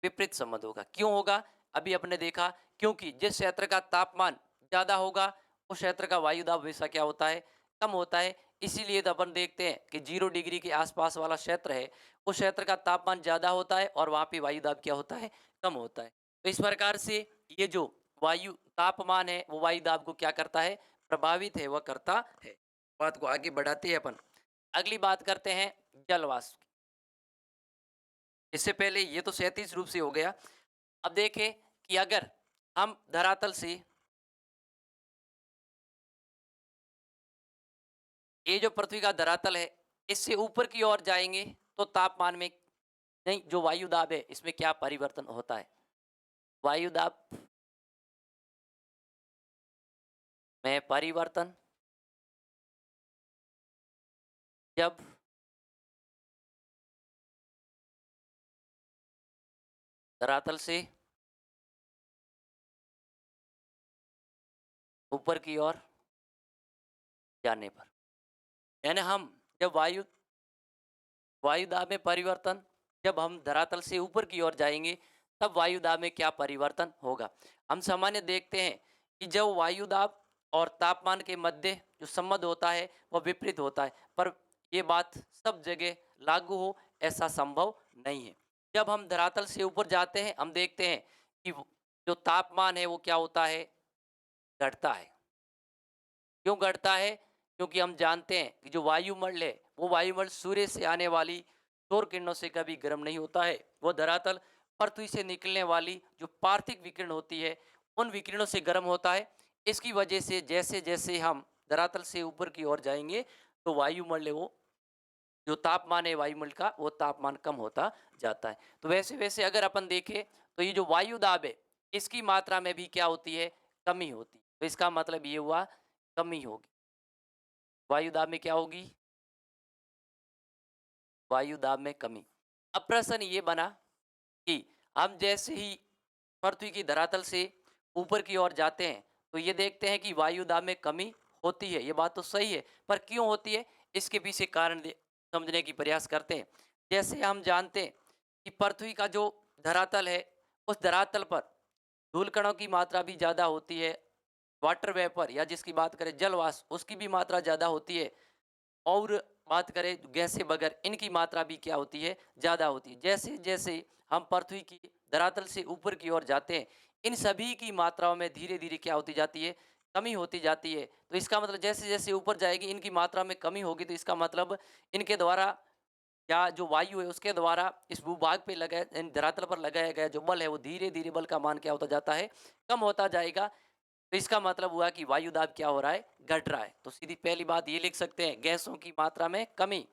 विपरीत संबंध होगा। क्यों होगा, अभी अपने देखा, क्योंकि जिस क्षेत्र का तापमान ज्यादा होगा उस क्षेत्र का वायु दाब हमेशा क्या होता है, कम होता है। इसीलिए तो अपन देखते हैं कि 0 डिग्री के आसपास वाला क्षेत्र है, उस क्षेत्र का तापमान ज्यादा होता है और वहां पे वायु दाब क्या होता है, कम होता है। तो इस प्रकार से ये जो वायु तापमान है वो वायु दाब को क्या करता है, प्रभावित है, वह करता है। बात को आगे बढ़ाते हैं अपन, अगली बात करते हैं जल वाष्प। इससे पहले ये तो 37 रूप से हो गया। अब देखें कि अगर हम धरातल से ये जो पृथ्वी का धरातल है इससे ऊपर की ओर जाएंगे तो तापमान में, नहीं, जो वायु दाब है इसमें क्या परिवर्तन होता है, वायु दाब में परिवर्तन जब धरातल से ऊपर की ओर जाने पर, यानी हम जब वायु दाब में परिवर्तन, जब हम धरातल से ऊपर की ओर जाएंगे तब वायु दाब में क्या परिवर्तन होगा। हम सामान्य देखते हैं कि जब वायु दाब और तापमान के मध्य जो संबंध होता है वह विपरीत होता है, पर यह बात सब जगह लागू हो ऐसा संभव नहीं है। जब हम धरातल से ऊपर जाते हैं हम देखते हैं कि जो तापमान है वो क्या होता है, घटता है। क्यों घटता है, क्योंकि हम जानते हैं कि जो वायुमंडल है वो वायुमंडल सूर्य से आने वाली सौर किरणों से कभी गर्म नहीं होता है। वो धरातल पृथ्वी से निकलने वाली जो पार्थिव विकिरण होती है उन विकिरणों से गर्म होता है। इसकी वजह से जैसे जैसे हम धरातल से ऊपर की ओर जाएंगे तो वायुमंडल है वो जो तापमान है वायुमंडल का वो तापमान कम होता जाता है। तो वैसे वैसे अगर अपन देखें तो ये जो वायु दाब है इसकी मात्रा में भी क्या होती है, कमी होती है। तो इसका मतलब ये हुआ कमी होगी, वायु दाब में क्या होगी, वायु दाब में कमी। अब प्रश्न ये बना कि हम जैसे ही पृथ्वी की धरातल से ऊपर की ओर जाते हैं तो ये देखते हैं कि वायु दाब में कमी होती है, ये बात तो सही है, पर क्यों होती है इसके पीछे कारण समझने की प्रयास करते हैं। जैसे हम जानते हैं कि पृथ्वी का जो धरातल है उस धरातल पर धूल कणों की मात्रा भी ज़्यादा होती है, वाटर वेपर या जिसकी बात करें जल वाष्प, उसकी भी मात्रा ज़्यादा होती है। और बात करें गैसें वगैरह, इनकी मात्रा भी क्या होती है, ज़्यादा होती है। जैसे जैसे हम पृथ्वी की धरातल से ऊपर की ओर जाते हैं, इन सभी की मात्राओं में धीरे धीरे क्या होती जाती है, कमी होती जाती है। तो इसका मतलब जैसे जैसे ऊपर जाएगी इनकी मात्रा में कमी होगी, तो इसका मतलब इनके द्वारा या जो वायु है उसके द्वारा इस भूभाग पे लगाया, इन धरातल पर लगाया गया जो बल है वो धीरे धीरे बल का मान क्या होता जाता है, कम होता जाएगा। तो इसका मतलब हुआ कि वायु दाब क्या हो रहा है, घट रहा है। तो सीधी पहली बात ये लिख सकते हैं, गैसों की मात्रा में कमी।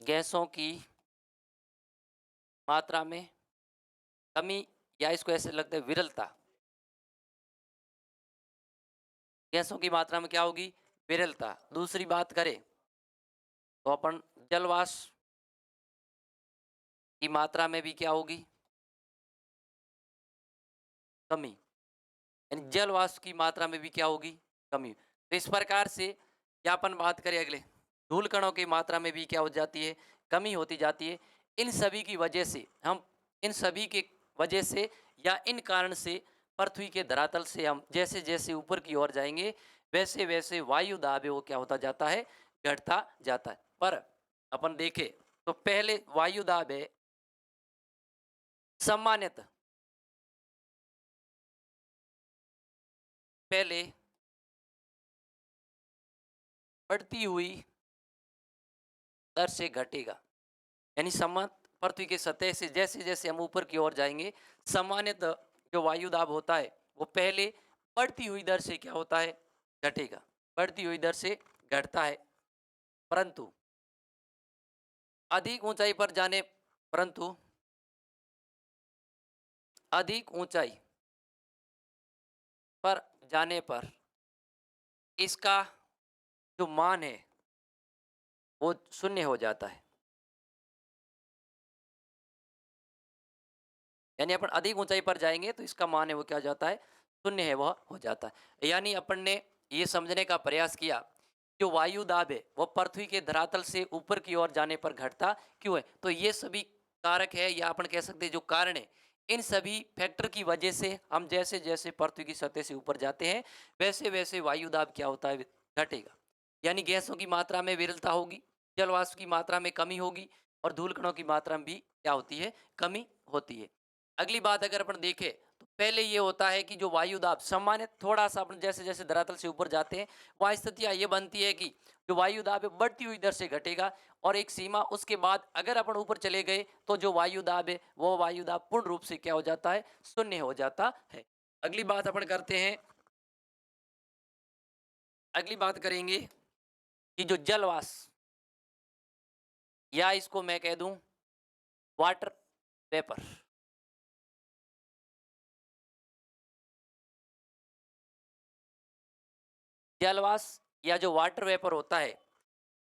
गैसों की मात्रा में कमी, या इसको ऐसे लगता है विरलता। गैसों की मात्रा में क्या होगी, विरलता। दूसरी बात करें तो अपन जलवाष्प की मात्रा में भी क्या होगी, कमी। यानी जल वाष्प की मात्रा में भी क्या होगी, कमी। तो इस प्रकार से या अपन बात करें अगले, धूल कणों की मात्रा में भी क्या हो जाती है, कमी होती जाती है। इन सभी की वजह से हम, इन सभी के वजह से या इन कारण से पृथ्वी के धरातल से हम जैसे जैसे ऊपर की ओर जाएंगे, वैसे वैसे वायु दाब है वो क्या होता जाता है, घटता जाता है। पर अपन देखें तो पहले वायु दाब है सामान्यतः पहले बढ़ती हुई दर से घटेगा। यानी समान पृथ्वी की सतह से जैसे जैसे हम ऊपर की ओर जाएंगे, सामान्यतः जो वायु दाब होता है वो पहले बढ़ती हुई दर से क्या होता है, घटेगा। बढ़ती हुई दर से घटता है। परंतु अधिक ऊंचाई पर जाने परंतु अधिक ऊंचाई पर जाने पर इसका जो मान है वो शून्य हो जाता है। यानी अपन अधिक ऊंचाई पर जाएंगे तो इसका मान है वो क्या हो जाता है, शून्य है वह हो जाता है। यानी अपन ने ये समझने का प्रयास किया, जो वायु दाब है वो पृथ्वी के धरातल से ऊपर की ओर जाने पर घटता क्यों है। तो ये सभी कारक है या अपन कह सकते हैं जो कारण है, इन सभी फैक्टर की वजह से हम जैसे जैसे पृथ्वी की सतह से ऊपर जाते हैं, वैसे वैसे वायु दाब क्या होता है, घटेगा। यानी गैसों की मात्रा में विरलता होगी, जलवाष्प की मात्रा में कमी होगी, और धूल कणों की मात्रा में भी क्या होती है, कमी होती है। अगली बात अगर अपन देखें तो पहले ये होता है कि जो वायु दाब सामान्य थोड़ा सा अपन जैसे जैसे धरातल से ऊपर जाते हैं, वहाँ स्थितियाँ ये बनती है कि जो वायु दाब है बढ़ती हुई दर से घटेगा, और एक सीमा उसके बाद अगर अपन ऊपर चले गए तो जो वायु दाब है वो वायु दाब पूर्ण रूप से क्या हो जाता है, शून्य हो जाता है। अगली बात अपन करते हैं, अगली बात करेंगे कि जो जलवाष्प या इसको मैं कह दूं वाटर वेपर, जलवाष्प या जो वाटर वेपर होता है,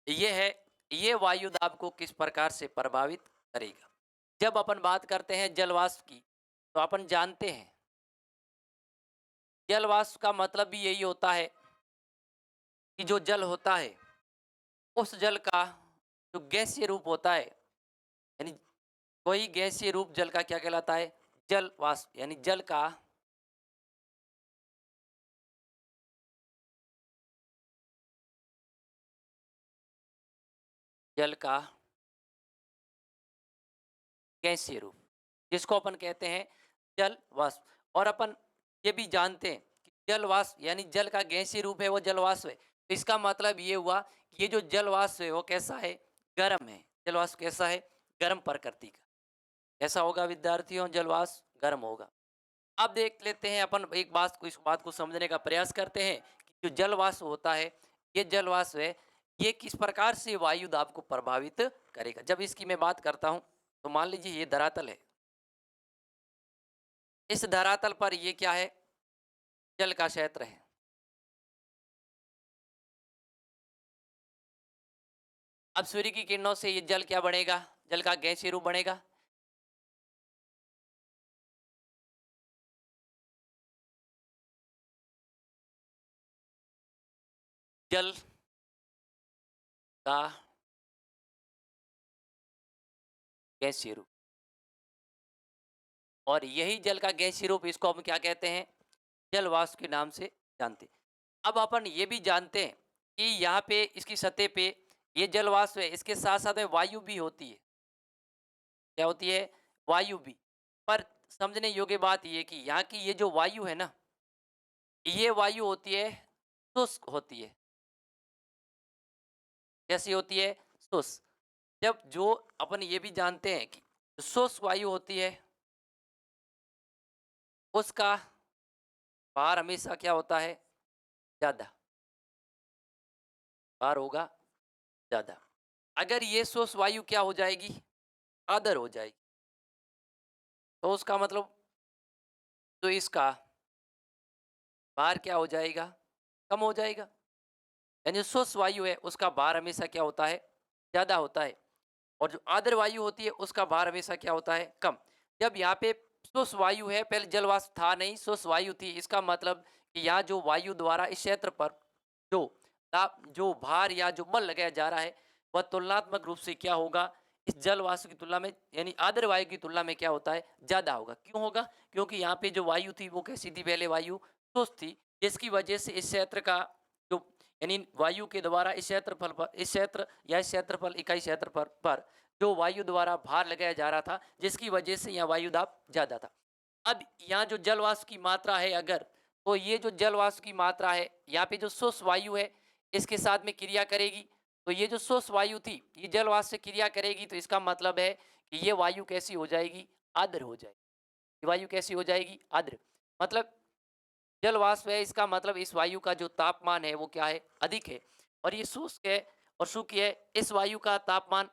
ये है, ये वायु दाब को किस प्रकार से प्रभावित करेगा। जब अपन बात करते हैं जलवाष्प की, तो अपन जानते हैं जलवाष्प का मतलब भी यही होता है कि जो जल होता है उस जल का जो गैसीय रूप होता है, यानी वही गैसीय रूप जल का क्या कहलाता है, जल वाष्प। यानी जल का गैसीय रूप जिसको अपन कहते हैं जल वाष्प। और अपन ये भी जानते हैं कि जल वाष्प यानी जल का गैसीय रूप है वो जल वाष्प है। तो इसका मतलब ये हुआ कि ये जो जल वाष्प है वो कैसा है, गर्म है। जल वाष्प कैसा है, गर्म प्रकृति का। ऐसा होगा विद्यार्थियों, जल वाष्प गर्म होगा। अब देख लेते हैं अपन एक बात को, इस बात को समझने का प्रयास करते हैं कि जो जल वाष्प होता है, ये जल वाष्प है, ये किस प्रकार से वायु दाब को प्रभावित करेगा। जब इसकी मैं बात करता हूं तो मान लीजिए ये धरातल है, इस धरातल पर ये क्या है, जल का क्षेत्र है। अब सूर्य की किरणों से ये जल क्या बनेगा, जल का गैसीय रूप बनेगा। जल का गैसीय रूप। और यही जल का गैसीय रूप, इसको हम क्या कहते हैं? जल वाष्प के नाम से जानते हैं। अब अपन ये भी जानते हैं कि यहाँ पे इसकी सतह पे ये जल वाष्प है, इसके साथ साथ में वायु भी होती है। क्या होती है? वायु भी। पर समझने योग्य बात ये है कि यहाँ की ये जो वायु है ना, ये वायु होती है, शुष्क होती है। कैसी होती है? शुष्क। जब जो अपन ये भी जानते हैं कि शुष्क वायु होती है, उसका भार हमेशा क्या होता है? ज्यादा भार होगा, ज्यादा। अगर ये शुष्क वायु क्या हो जाएगी? आदर हो जाएगी, तो उसका मतलब तो इसका भार क्या हो जाएगा? कम हो जाएगा। यानी जो शुष्क वायु है उसका भार हमेशा क्या होता है? ज्यादा होता है। और जो आर्द्र वायु होती है उसका भार हमेशा क्या होता है? कम। जब यहाँ पे शुष्क वायु है, पहले जल वाष्प था नहीं, शुष्क वायु थी, इसका मतलब कि यहाँ जो वायु द्वारा इस क्षेत्र पर जो ताप, जो भार या जो बल लगाया जा रहा है, वह तुलनात्मक रूप से क्या होगा? इस जल वाष्प की तुलना में, यानी आर्द्र वायु की तुलना में क्या होता है? ज्यादा होगा। क्यों होगा? क्योंकि यहाँ पे जो वायु थी वो कैसी थी? पहले वायु शुष्क थी, जिसकी वजह से इस क्षेत्र का जो, यानी वायु के द्वारा इस क्षेत्रफल पर, इस क्षेत्र या इस क्षेत्रफल इकाई क्षेत्रफल पर जो वायु द्वारा भार लगाया जा रहा था, जिसकी वजह से यहाँ वायु दाब ज्यादा था। अब यहाँ जो जलवाष्प की मात्रा है अगर, तो ये जो जलवाष्प की मात्रा है, यहाँ पे जो शुष्क वायु है इसके साथ में क्रिया करेगी, तो ये जो शुष्क वायु थी ये जलवाष्प से क्रिया करेगी, तो इसका मतलब है कि ये वायु कैसी हो जाएगी? आर्द्र हो जाएगी। ये वायु कैसी हो जाएगी? आर्द्र। मतलब जल वाष्प है, इसका मतलब इस वायु का जो तापमान है वो क्या है? अधिक है। और ये शुष्क है और शुष्क है, इस वायु का तापमान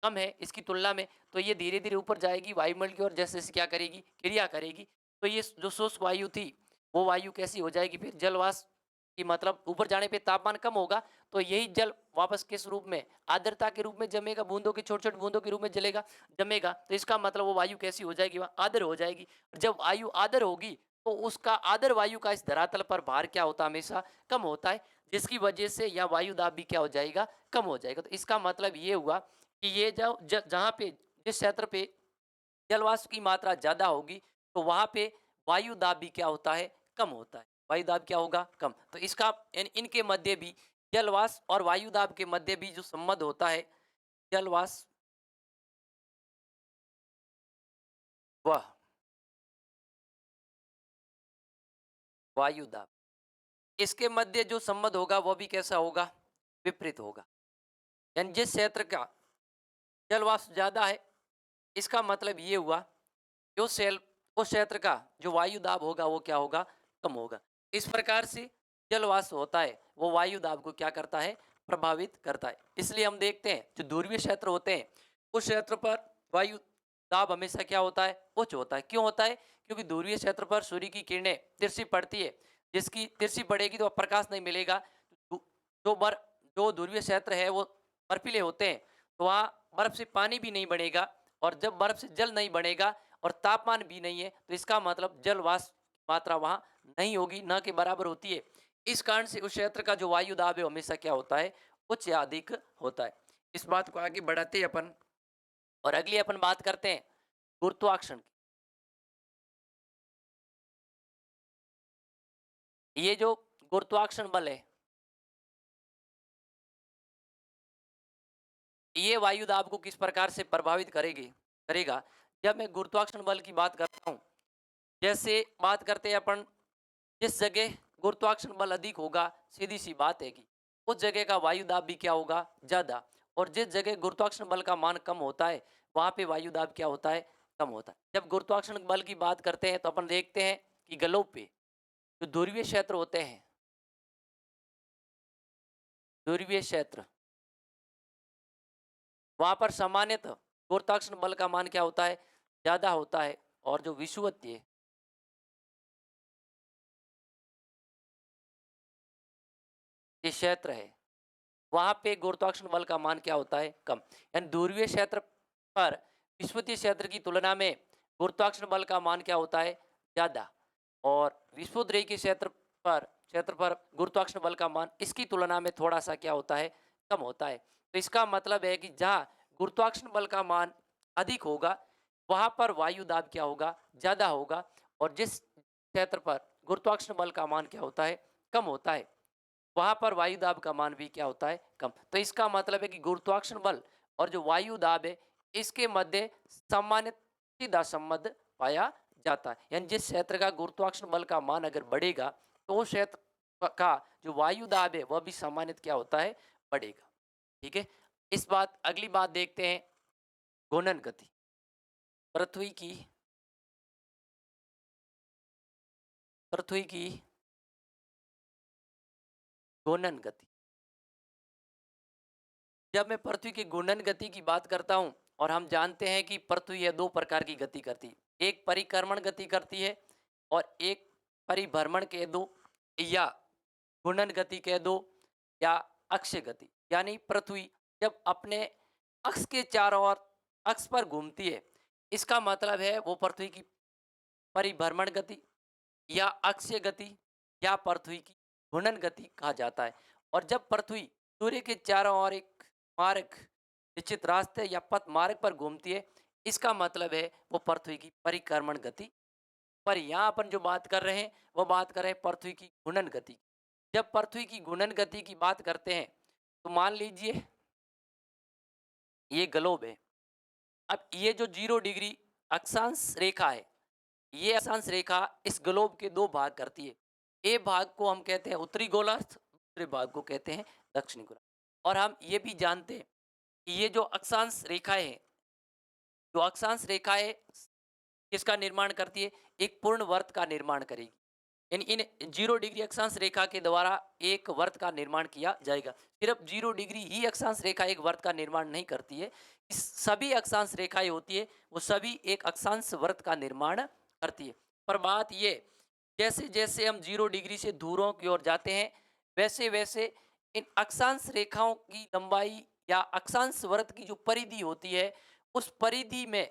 कम है इसकी तुलना में, तो ये धीरे धीरे ऊपर जाएगी वायुमंडल की ओर, जैसे जैसे क्या करेगी? क्रिया करेगी। तो ये जो शुष्क वायु थी वो वायु कैसी हो जाएगी? फिर जल वाष्प की, मतलब ऊपर जाने पे तापमान कम होगा, तो यही जल वापस किस रूप में? आर्द्रता के रूप में जमेगा, बूंदों के, छोटे छोटे बूंदों के रूप में जलेगा, जमेगा। तो इसका मतलब वो वायु कैसी हो जाएगी? वह आर्द्र हो जाएगी। जब वायु आर्द्र होगी तो उसका आदर वायु का इस धरातल पर भार क्या होता है? हमेशा कम होता है, जिसकी वजह से यह वायु दाब भी क्या हो जाएगा? कम हो जाएगा। तो इसका मतलब ये हुआ कि ये जो जहाँ पे, जिस क्षेत्र पे जलवाष्प की मात्रा ज्यादा होगी, तो वहां पे वायु दाब भी क्या होता है? कम होता है। वायु दाब क्या होगा? कम। तो इसका, यानी इनके मध्य भी, जलवाष्प और वायु दाब के मध्य भी जो संबंध होता है, जलवाष्प वह वायु दाब, इसके मध्य जो संबंध होगा वो भी कैसा होगा? विपरीत होगा। यानी जिस क्षेत्र का जलवाष्प ज्यादा है, इसका मतलब ये हुआ कि उस क्षेत्र का जो वायु दाब होगा वो क्या होगा? कम होगा। इस प्रकार से जलवाष्प होता है वो वायु दाब को क्या करता है? प्रभावित करता है। इसलिए हम देखते हैं जो ध्रुवीय क्षेत्र होते हैं, उस क्षेत्र पर वायु दाब हमेशा क्या होता है? उच्च होता है। क्यों होता है? क्योंकि ध्रुवीय क्षेत्र पर सूर्य की किरणें तिरछी पड़ती है, जिसकी तिरछी पड़ेगी तो प्रकाश नहीं मिलेगा। जो बर जो ध्रुवीय क्षेत्र है वो बर्फीले होते हैं, तो वहाँ बर्फ से पानी भी नहीं बनेगा, और जब बर्फ से जल नहीं बनेगा और तापमान भी नहीं है, तो इसका मतलब जल वाष्प की मात्रा वहाँ नहीं होगी, न के बराबर होती है। इस कारण से उस क्षेत्र का जो वायु दाब है वो हमेशा क्या होता है? उच्च या अधिक होता है। इस बात को आगे बढ़ाते हैं अपन, और अगली अपन बात करते हैं गुरुत्वाकर्षण की। ये जो गुरुत्वाकर्षण बल है, ये वायु दाब को किस प्रकार से प्रभावित करेगी करेगा? जब मैं गुरुत्वाकर्षण बल की बात करता हूँ, जैसे बात करते हैं अपन, जिस जगह गुरुत्वाकर्षण बल अधिक होगा, सीधी सी बात है कि उस जगह का वायु दाब भी क्या होगा? ज्यादा। और जिस जगह गुरुत्वाकर्षण बल का मान कम होता है, वहां पे वायु दाब क्या होता है? कम होता है। जब गुरुत्वाकर्षण बल की बात करते हैं तो अपन देखते हैं कि गलों पे जो ध्रुवीय क्षेत्र होते हैं, ध्रुवीय क्षेत्र, वहां पर सामान्यतः गुरुत्वाकर्षण बल का मान क्या होता है? ज्यादा होता है। और जो विषुवतीय ये क्षेत्र है, वहां पे गुरुत्वाकर्षण बल का मान क्या होता है? कम। यानी ध्रुवीय क्षेत्र पर विषुवतीय क्षेत्र की तुलना में गुरुत्वाकर्षण बल का मान क्या होता है? ज्यादा। और विषुवत के क्षेत्र पर गुरुत्वाकर्षण बल का मान इसकी तुलना में थोड़ा सा क्या होता है? कम होता है। तो इसका मतलब है कि जहाँ गुरुत्वाकर्षण बल का मान अधिक होगा, वहां पर वायु दाब क्या होगा, ज्यादा होगा। और जिस क्षेत्र पर गुरुत्वाकर्षण बल का मान क्या होता है, कम होता है, वहां पर वायु दाब का मान भी क्या होता है, कम। तो इसका मतलब है कि गुरुत्वाकर्षण बल और जो वायु दाब है, इसके मध्य सामान्य सीधा संबंध पाया जाता है। यानी जिस क्षेत्र का गुरुत्वाकर्षण बल का मान अगर बढ़ेगा, तो उस क्षेत्र का जो वायु दाब है वह भी सामान्य क्या होता है, बढ़ेगा। ठीक है। इस बात अगली बात देखते हैं, घूर्णन गति। पृथ्वी की पृथ्वी की घूर्णन गति। जब मैं पृथ्वी की घूर्णन गति की बात करता हूं, और हम जानते हैं कि पृथ्वी यह दो प्रकार की गति करती है, एक परिक्रमण गति करती है और एक परिभ्रमण कह दो, या घूर्णन गति कह दो, या अक्षीय गति। यानी पृथ्वी जब अपने अक्ष के चारों ओर अक्ष पर घूमती है, इसका मतलब है वो पृथ्वी की परिभ्रमण गति या अक्षीय गति या पृथ्वी की घूर्णन गति कहा जाता है। और जब पृथ्वी सूर्य के चारों ओर एक मार्ग, निश्चित रास्ते या पथ मार्ग पर घूमती है, इसका मतलब है वो पृथ्वी की परिक्रमण गति। पर यहाँ अपन जो बात कर रहे हैं, वो बात कर रहे हैं पृथ्वी की घूर्णन गति की। जब पृथ्वी की घूर्णन गति की बात करते हैं, तो मान लीजिए ये ग्लोब है। अब ये जो 0 डिग्री अक्षांश रेखा है, ये अक्षांश रेखा इस ग्लोब के दो भाग करती है। ए भाग को हम कहते हैं उत्तरी गोलार्ध, दूसरे भाग को कहते हैं दक्षिणी गोलार्ध। और हम ये भी जानते हैं कि ये जो अक्षांश रेखाएं हैं, जो अक्षांश रेखाएं किसका निर्माण करती है, एक पूर्ण वर्त का निर्माण करेगी। यानी इन 0 डिग्री अक्षांश रेखा के द्वारा एक वर्त का निर्माण किया जाएगा। सिर्फ 0 डिग्री ही अक्षांश रेखा एक वर्त का निर्माण नहीं करती है, इस सभी अक्षांश रेखाएं होती है, वो सभी एक अक्षांश वर्त का निर्माण करती है। पर बात ये, जैसे जैसे हम 0 डिग्री से दूरों की ओर जाते हैं, वैसे वैसे इन अक्षांश रेखाओं की लंबाई या अक्षांश वृत्त की जो परिधि होती है, उस परिधि में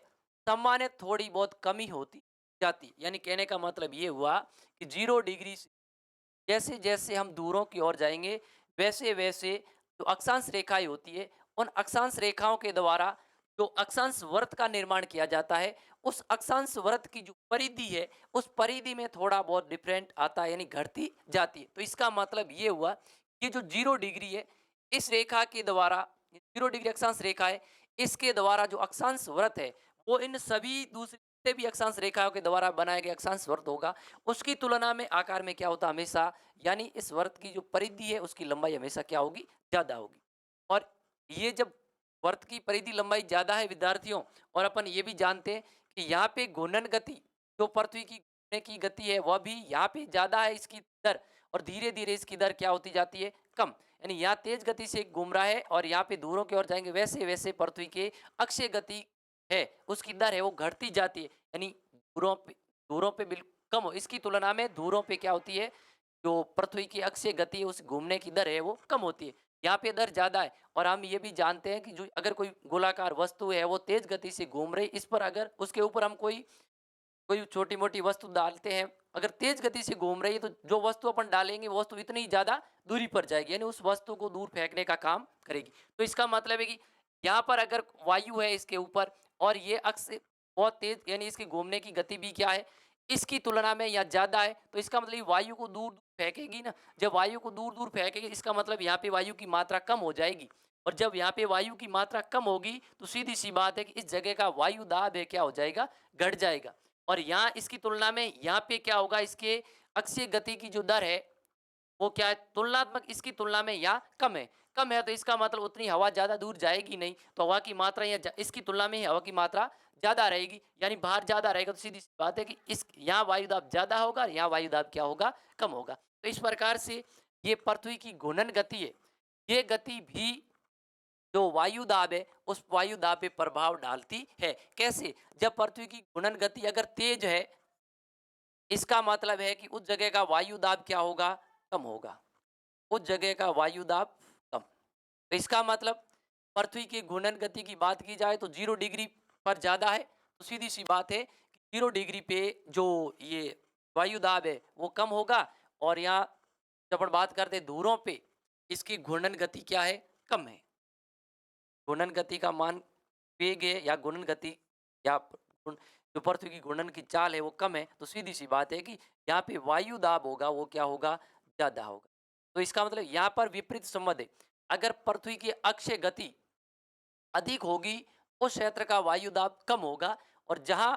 सामान्य थोड़ी बहुत कमी होती जाती। यानी कहने का मतलब ये हुआ कि 0 डिग्री से जैसे जैसे हम दूरों की ओर जाएंगे, वैसे वैसे जो अक्षांश रेखाएं होती है, उन अक्षांश रेखाओं के द्वारा जो अक्षांश वृत्त का निर्माण किया जाता है, उस अक्षांश वृत्त की जो परिधि है, उस परिधि में थोड़ा बहुत डिफरेंट आता है, यानी घटती जाती है। तो इसका मतलब ये हुआ कि जो 0 डिग्री है, इस रेखा के द्वारा, 0 डिग्री अक्षांश रेखा है, इसके द्वारा जो अक्षांश वृत्त है, वो इन सभी दूसरे जितने भी अक्षांश रेखाओं के द्वारा बनाया गया अक्षांश वृत्त होगा, उसकी तुलना में आकार में क्या होता है हमेशा, यानी इस वृत्त की जो परिधि है उसकी लंबाई हमेशा क्या होगी, ज्यादा होगी। और ये जब वर्त की परिधि लंबाई ज्यादा है विद्यार्थियों, और अपन ये भी जानते हैं कि यहाँ पे घूर्णन गति, जो पृथ्वी की घूमने की गति है, वह भी यहाँ पे ज्यादा है इसकी दर, और धीरे धीरे इसकी दर क्या होती जाती है, कम। यानी यहाँ तेज गति से घूम रहा है और यहाँ पे दूरों की ओर जाएंगे, वैसे वैसे पृथ्वी के अक्षीय गति है, उसकी दर है वो घटती जाती है। यानी दूरों पे बिल्कुल कम हो, इसकी तुलना में दूरों पे क्या होती है, जो पृथ्वी की अक्षीय गति है उस घूमने की दर है वो कम होती है। यहाँ पे दर ज्यादा है। और हम ये भी जानते हैं कि जो अगर कोई गोलाकार वस्तु है वो तेज गति से घूम रही, इस पर अगर उसके ऊपर हम कोई कोई छोटी मोटी वस्तु डालते हैं, अगर तेज गति से घूम रही है, तो जो वस्तु अपन डालेंगे वो वस्तु इतनी ज्यादा दूरी पर जाएगी, यानी उस वस्तु को दूर फेंकने का काम करेगी। तो इसका मतलब है कि यहाँ पर अगर वायु है इसके ऊपर, और ये अक्ष बहुत तेज, यानी इसके घूमने की गति भी क्या है, इसकी तुलना में यहाँ ज्यादा है, तो इसका मतलब ये वायु को दूर दूर फेंकेगी ना। जब वायु को दूर दूर फेंकेगी, इसका मतलब यहाँ पे वायु की मात्रा कम हो जाएगी। और जब यहाँ पे वायु की मात्रा कम होगी, तो सीधी सी बात है कि इस जगह का वायु दाब है क्या हो जाएगा, घट जाएगा। और यहाँ इसकी तुलना में यहाँ पे क्या होगा, इसके अक्षीय गति की जो दर है वो क्या है, तुलनात्मक इसकी तुलना में यहाँ कम है। कम है तो इसका मतलब उतनी हवा ज्यादा दूर जाएगी नहीं, तो हवा की मात्रा यहाँ इसकी तुलना में ही हवा की मात्रा ज्यादा रहेगी, यानी बाहर ज्यादा रहेगा। तो सीधी सी बात है कि इस यहाँ वायुदाब ज्यादा होगा, यहाँ वायुदाब क्या होगा, कम होगा। तो इस प्रकार से ये पृथ्वी की घूर्णन गति है, ये गति भी जो वायु दाब है उस वायु दाब पे प्रभाव डालती है। कैसे, जब पृथ्वी की घूर्णन गति अगर तेज है, इसका मतलब है कि उस जगह का वायु दाब क्या होगा, कम होगा। उस जगह का वायु दाब कम। तो इसका मतलब पृथ्वी की घूर्णन गति की बात की जाए तो 0 डिग्री पर ज्यादा है, तो सीधी सी बात है कि 0 डिग्री पे जो ये वायु दाब है वो कम होगा। और यहाँ जब अपन बात करते हैं दूरों पे, इसकी घूर्णन गति क्या है, कम है। घूर्णन गति का मान वेग है या गुणन गति या जो पृथ्वी की घूर्णन की चाल है वो कम है, तो सीधी सी बात है कि यहाँ पे वायु दाब होगा वो क्या होगा, ज्यादा होगा। तो इसका मतलब यहाँ पर विपरीत संबंध है। अगर पृथ्वी की अक्षीय गति अधिक होगी, उस क्षेत्र का वायु दाब कम होगा, और जहां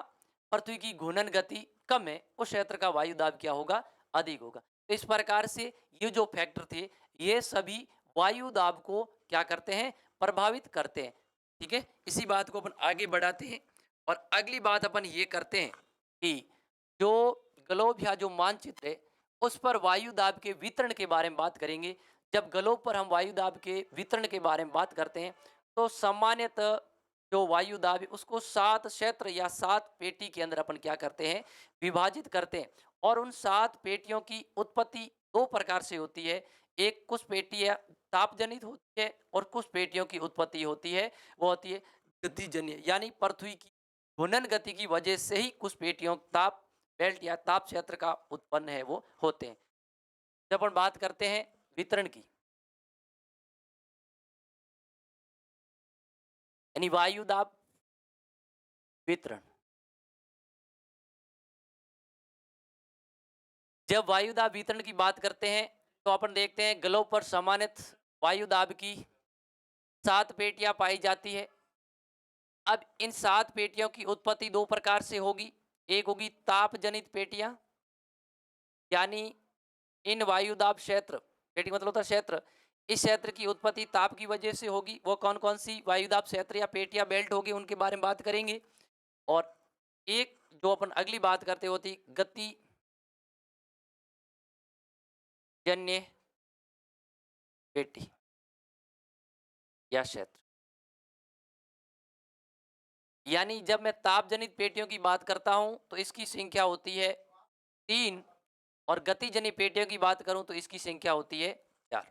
पृथ्वी की घूर्णन गति कम है, उस क्षेत्र का वायु दाब क्या होगा, अधिक होगा। तो इस प्रकार से ये जो फैक्टर थे, ये सभी वायु दाब को क्या करते हैं, प्रभावित करते हैं। ठीक है, इसी बात को अपन आगे बढ़ाते हैं और अगली बात अपन ये करते हैं कि जो ग्लोब या जो मानचित्र है, उस पर वायु दाब के वितरण के बारे में बात करेंगे। जब ग्लोब पर हम वायु दाब के वितरण के बारे में बात करते हैं, तो सामान्यतः जो वायु दाब है उसको 7 क्षेत्र या 7 पेटी के अंदर अपन क्या करते हैं, विभाजित करते हैं। और उन 7 पेटियों की उत्पत्ति 2 प्रकार से होती है। एक, कुछ पेटियाँ तापजनित होती है और कुछ पेटियों की उत्पत्ति होती है, वो होती है गतिजन्य, यानी पृथ्वी की घूर्णन गति की वजह से ही कुछ पेटियों ताप बेल्ट या ताप क्षेत्र का उत्पन्न है वो होते हैं। जब अपन बात करते हैं वितरण की, यानी वायु दाब वितरण, जब वायु दाब वितरण की बात करते हैं तो अपन देखते हैं ग्लोब पर सामान्यत वायु दाब की 7 पेटियां पाई जाती है। अब इन 7 पेटियों की उत्पत्ति 2 प्रकार से होगी। एक होगी ताप जनित पेटियां, यानी इन वायु दाब क्षेत्र, पेटी मतलब होता है क्षेत्र, इस क्षेत्र की उत्पत्ति ताप की वजह से होगी। वो कौन कौन सी वायु दाब क्षेत्र या पेटियां बेल्ट होगी, उनके बारे में बात करेंगे। और एक जो अपन अगली बात करते होती गति जन्य पेटी या क्षेत्र, यानी जब मैं ताप जनित पेटियों की बात करता हूं तो इसकी संख्या होती है 3, और गति जनित पेटियों की बात करूं तो इसकी संख्या होती है 4।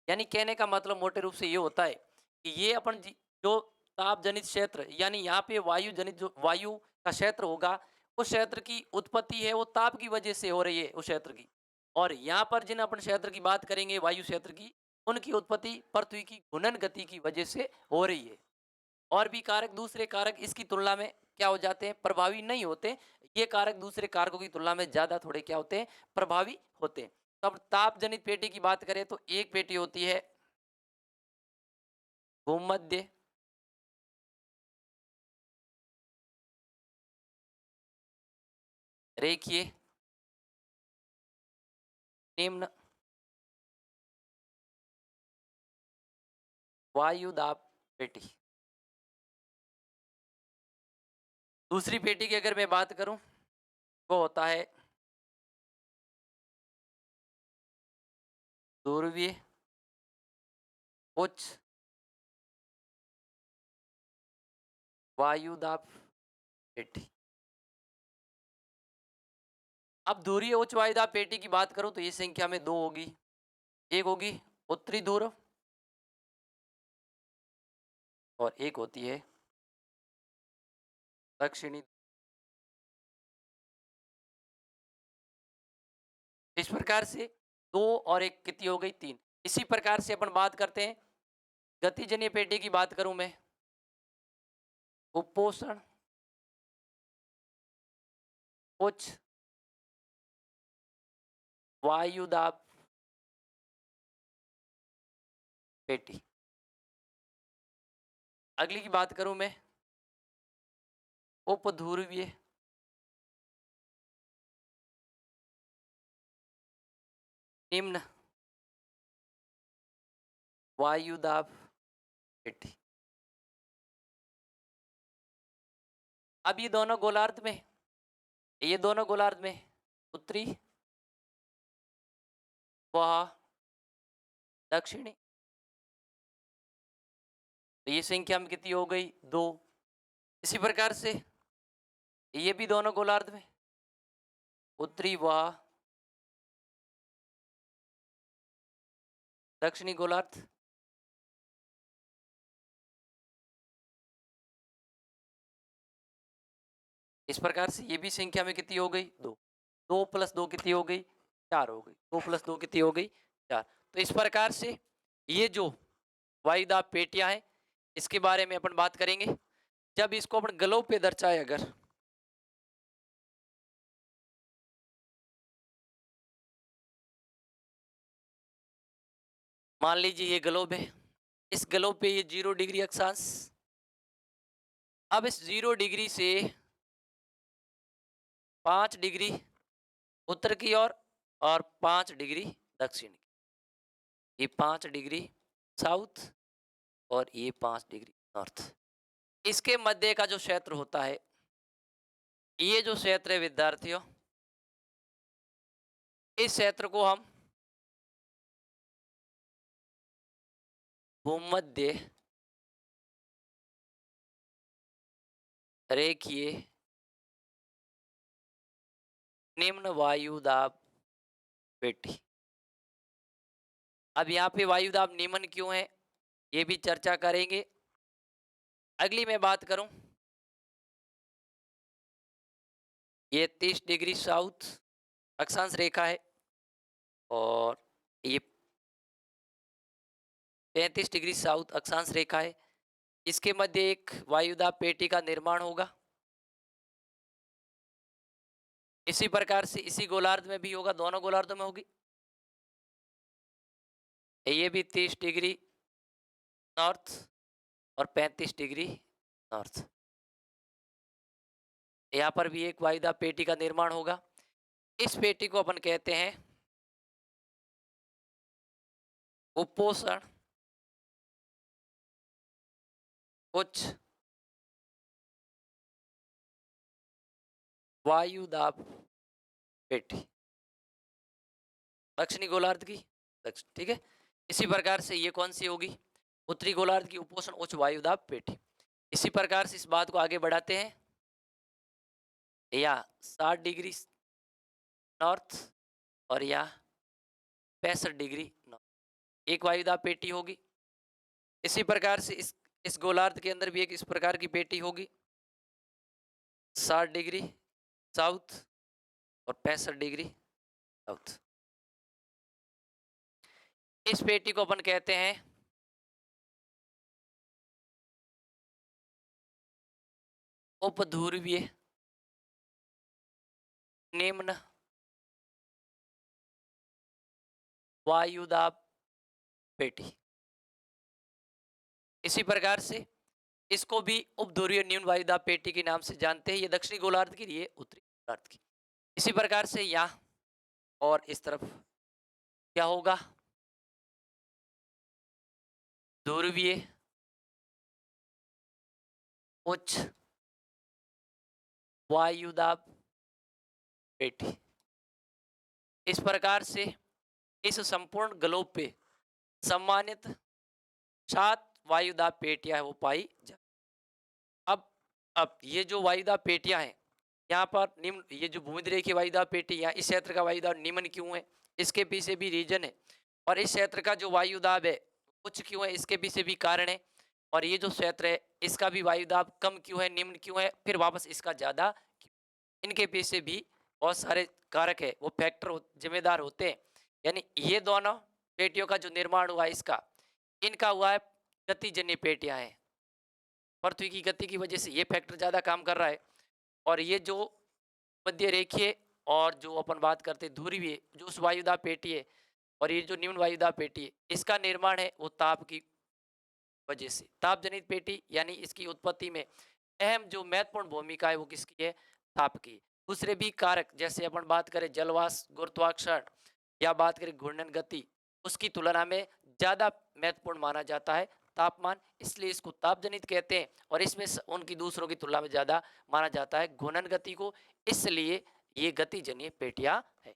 यानी कहने का मतलब मोटे रूप से ये होता है कि ये अपन जो ताप जनित क्षेत्र, यानी यहाँ पे वायु जनित जो वायु का क्षेत्र होगा, उस क्षेत्र की उत्पत्ति है वो ताप की वजह से हो रही है उस क्षेत्र की। और यहाँ पर जिन अपन क्षेत्र की बात करेंगे वायु क्षेत्र की, उनकी उत्पत्ति पृथ्वी की घूर्णन गति की वजह से हो रही है। और भी कारक, दूसरे कारक इसकी तुलना में क्या हो जाते हैं, प्रभावी नहीं होते। ये कारक दूसरे कारकों की तुलना में ज्यादा थोड़े क्या होते हैं, प्रभावी होते हैं। तब ताप जनित पेटी की बात करें तो एक पेटी होती है भूमध्य रेखीय निम्न वायु दाब पेटी। दूसरी पेटी की अगर मैं बात करूं, वो होता है ध्रुवीय उच्च वायु दाब पेटी। अब ध्रुवीय उच्च वायु दाब पेटी की बात करूं तो ये संख्या में 2 होगी। एक होगी उत्तरी ध्रुव और एक होती है दक्षिणी। इस प्रकार से 2 और 1 कितनी हो गई, 3। इसी प्रकार से अपन बात करते हैं गतिजन्य पेटी की बात करूं मैं, कुपोषण उच्च वायु दाब पेटी। अगली की बात करूं मैं उपध्रुवीय निम्न वायु दाब पेटी। अब ये दोनों गोलार्ध में, ये दोनों गोलार्ध में उत्तरी व दक्षिणी, तो ये संख्या में कितनी हो गई, 2। इसी प्रकार से ये भी दोनों गोलार्ध में उत्तरी व दक्षिणी गोलार्ध। इस प्रकार से ये भी संख्या में कितनी हो गई, 2। 2 प्लस 2 कितनी हो गई, 4 हो गई। 2 प्लस 2 कितनी हो गई, 4। तो इस प्रकार से ये जो वायुदाब पेटियां हैं, इसके बारे में अपन बात करेंगे। जब इसको अपन ग्लोब पे दर्शाए अगर, मान लीजिए ये ग्लोब है, इस ग्लोब पे ये 0 डिग्री अक्षांश, अब इस 0 डिग्री से 5 डिग्री उत्तर की ओर और 5 डिग्री दक्षिण की, ये 5 डिग्री साउथ और ये 5 डिग्री नॉर्थ। इसके मध्य का जो क्षेत्र होता है, ये जो क्षेत्र है विद्यार्थियों, इस क्षेत्र को हम भूमध्य रेखीय निम्न वायुदाब पेटी। अब यहाँ पे वायुदाब निम्न क्यों है, ये भी चर्चा करेंगे। अगली मैं बात करूं, ये 30 डिग्री साउथ अक्षांश रेखा है और ये 35 डिग्री साउथ अक्षांश रेखा है। इसके मध्य एक वायुदाब पेटी का निर्माण होगा। इसी प्रकार से इसी गोलार्ध में भी होगा, दोनों गोलार्धों में होगी। ये भी 30 डिग्री नॉर्थ और 35 डिग्री नॉर्थ, यहाँ पर भी एक वायुदाब पेटी का निर्माण होगा। इस पेटी को अपन कहते हैं उपोषण उच्च वायुदाब पेटी, दक्षिणी गोलार्ध की दक्षिण, ठीक है। इसी प्रकार से ये कौन सी होगी, उत्तरी गोलार्ध की उपोषण उच्च वायुदाब पेटी। इसी प्रकार से इस बात को आगे बढ़ाते हैं, या 60 डिग्री नॉर्थ और या 65 डिग्री नॉर्थ एक वायुदाब पेटी होगी। इसी प्रकार से इस गोलार्ध के अंदर भी एक इस प्रकार की पेटी होगी, 60 डिग्री साउथ और 65 डिग्री साउथ। इस पेटी को अपन कहते हैं उपध्रुवीय निम्न वायुदाब पेटी। इसी प्रकार से इसको भी उपध्रुवीय निम्न वायुदाब पेटी के नाम से जानते हैं। ये दक्षिणी गोलार्ध की, ये उत्तरी गोलार्ध की। इसी प्रकार से यहाँ और इस तरफ क्या होगा, ध्रुवीय उच्च वायुदाब पेटी। इस प्रकार से इस संपूर्ण ग्लोब पे सम्मानित 7 वायुदाब पेटियां है वो पाई जा। अब ये जो वायुदाब पेटियां हैं, यहाँ पर निम्न, ये जो भूमध्यरेखीय वायुदाब पेटी, यहाँ इस क्षेत्र का वायुदाब निम्न क्यों है, इसके पीछे भी रीजन है। और इस क्षेत्र का जो वायुदाब है उच्च क्यों है, इसके पीछे भी कारण है। और ये जो क्षेत्र है इसका भी वायुदाब कम क्यों है, निम्न क्यों है, फिर वापस इसका ज्यादा, इनके पीछे भी बहुत सारे कारक है, वो फैक्टर जिम्मेदार होते हैं। यानी ये दोनों पेटियों का जो निर्माण हुआ है इसका, इनका हुआ है गतिजन्य पेटियां हैं। पृथ्वी की गति की वजह से ये फैक्टर ज्यादा काम कर रहा है। और ये जो मध्य रेखीय और जो अपन बात करते हैं ध्रुवीय, जो उस वायुदाब पेटी है और ये जो निम्न वायुदाब पेटी है, इसका निर्माण है वो ताप की वजह से। ताप जनित पेटी यानी इसकी उत्पत्ति में अहम जो महत्वपूर्ण भूमिका है वो किसकी है, ताप की। दूसरे भी कारक जैसे अपन बात करें जलवाष्प, गुरुत्वाकर्षण या बात करें घूर्णन गति, उसकी तुलना में ज्यादा महत्वपूर्ण माना जाता है तापमान, इसलिए इसको ताप जनित कहते हैं। और इसमें उनकी दूसरों की तुलना में ज्यादा माना जाता है घूर्णन गति को, इसलिए ये गतिजन्य पेटियां है।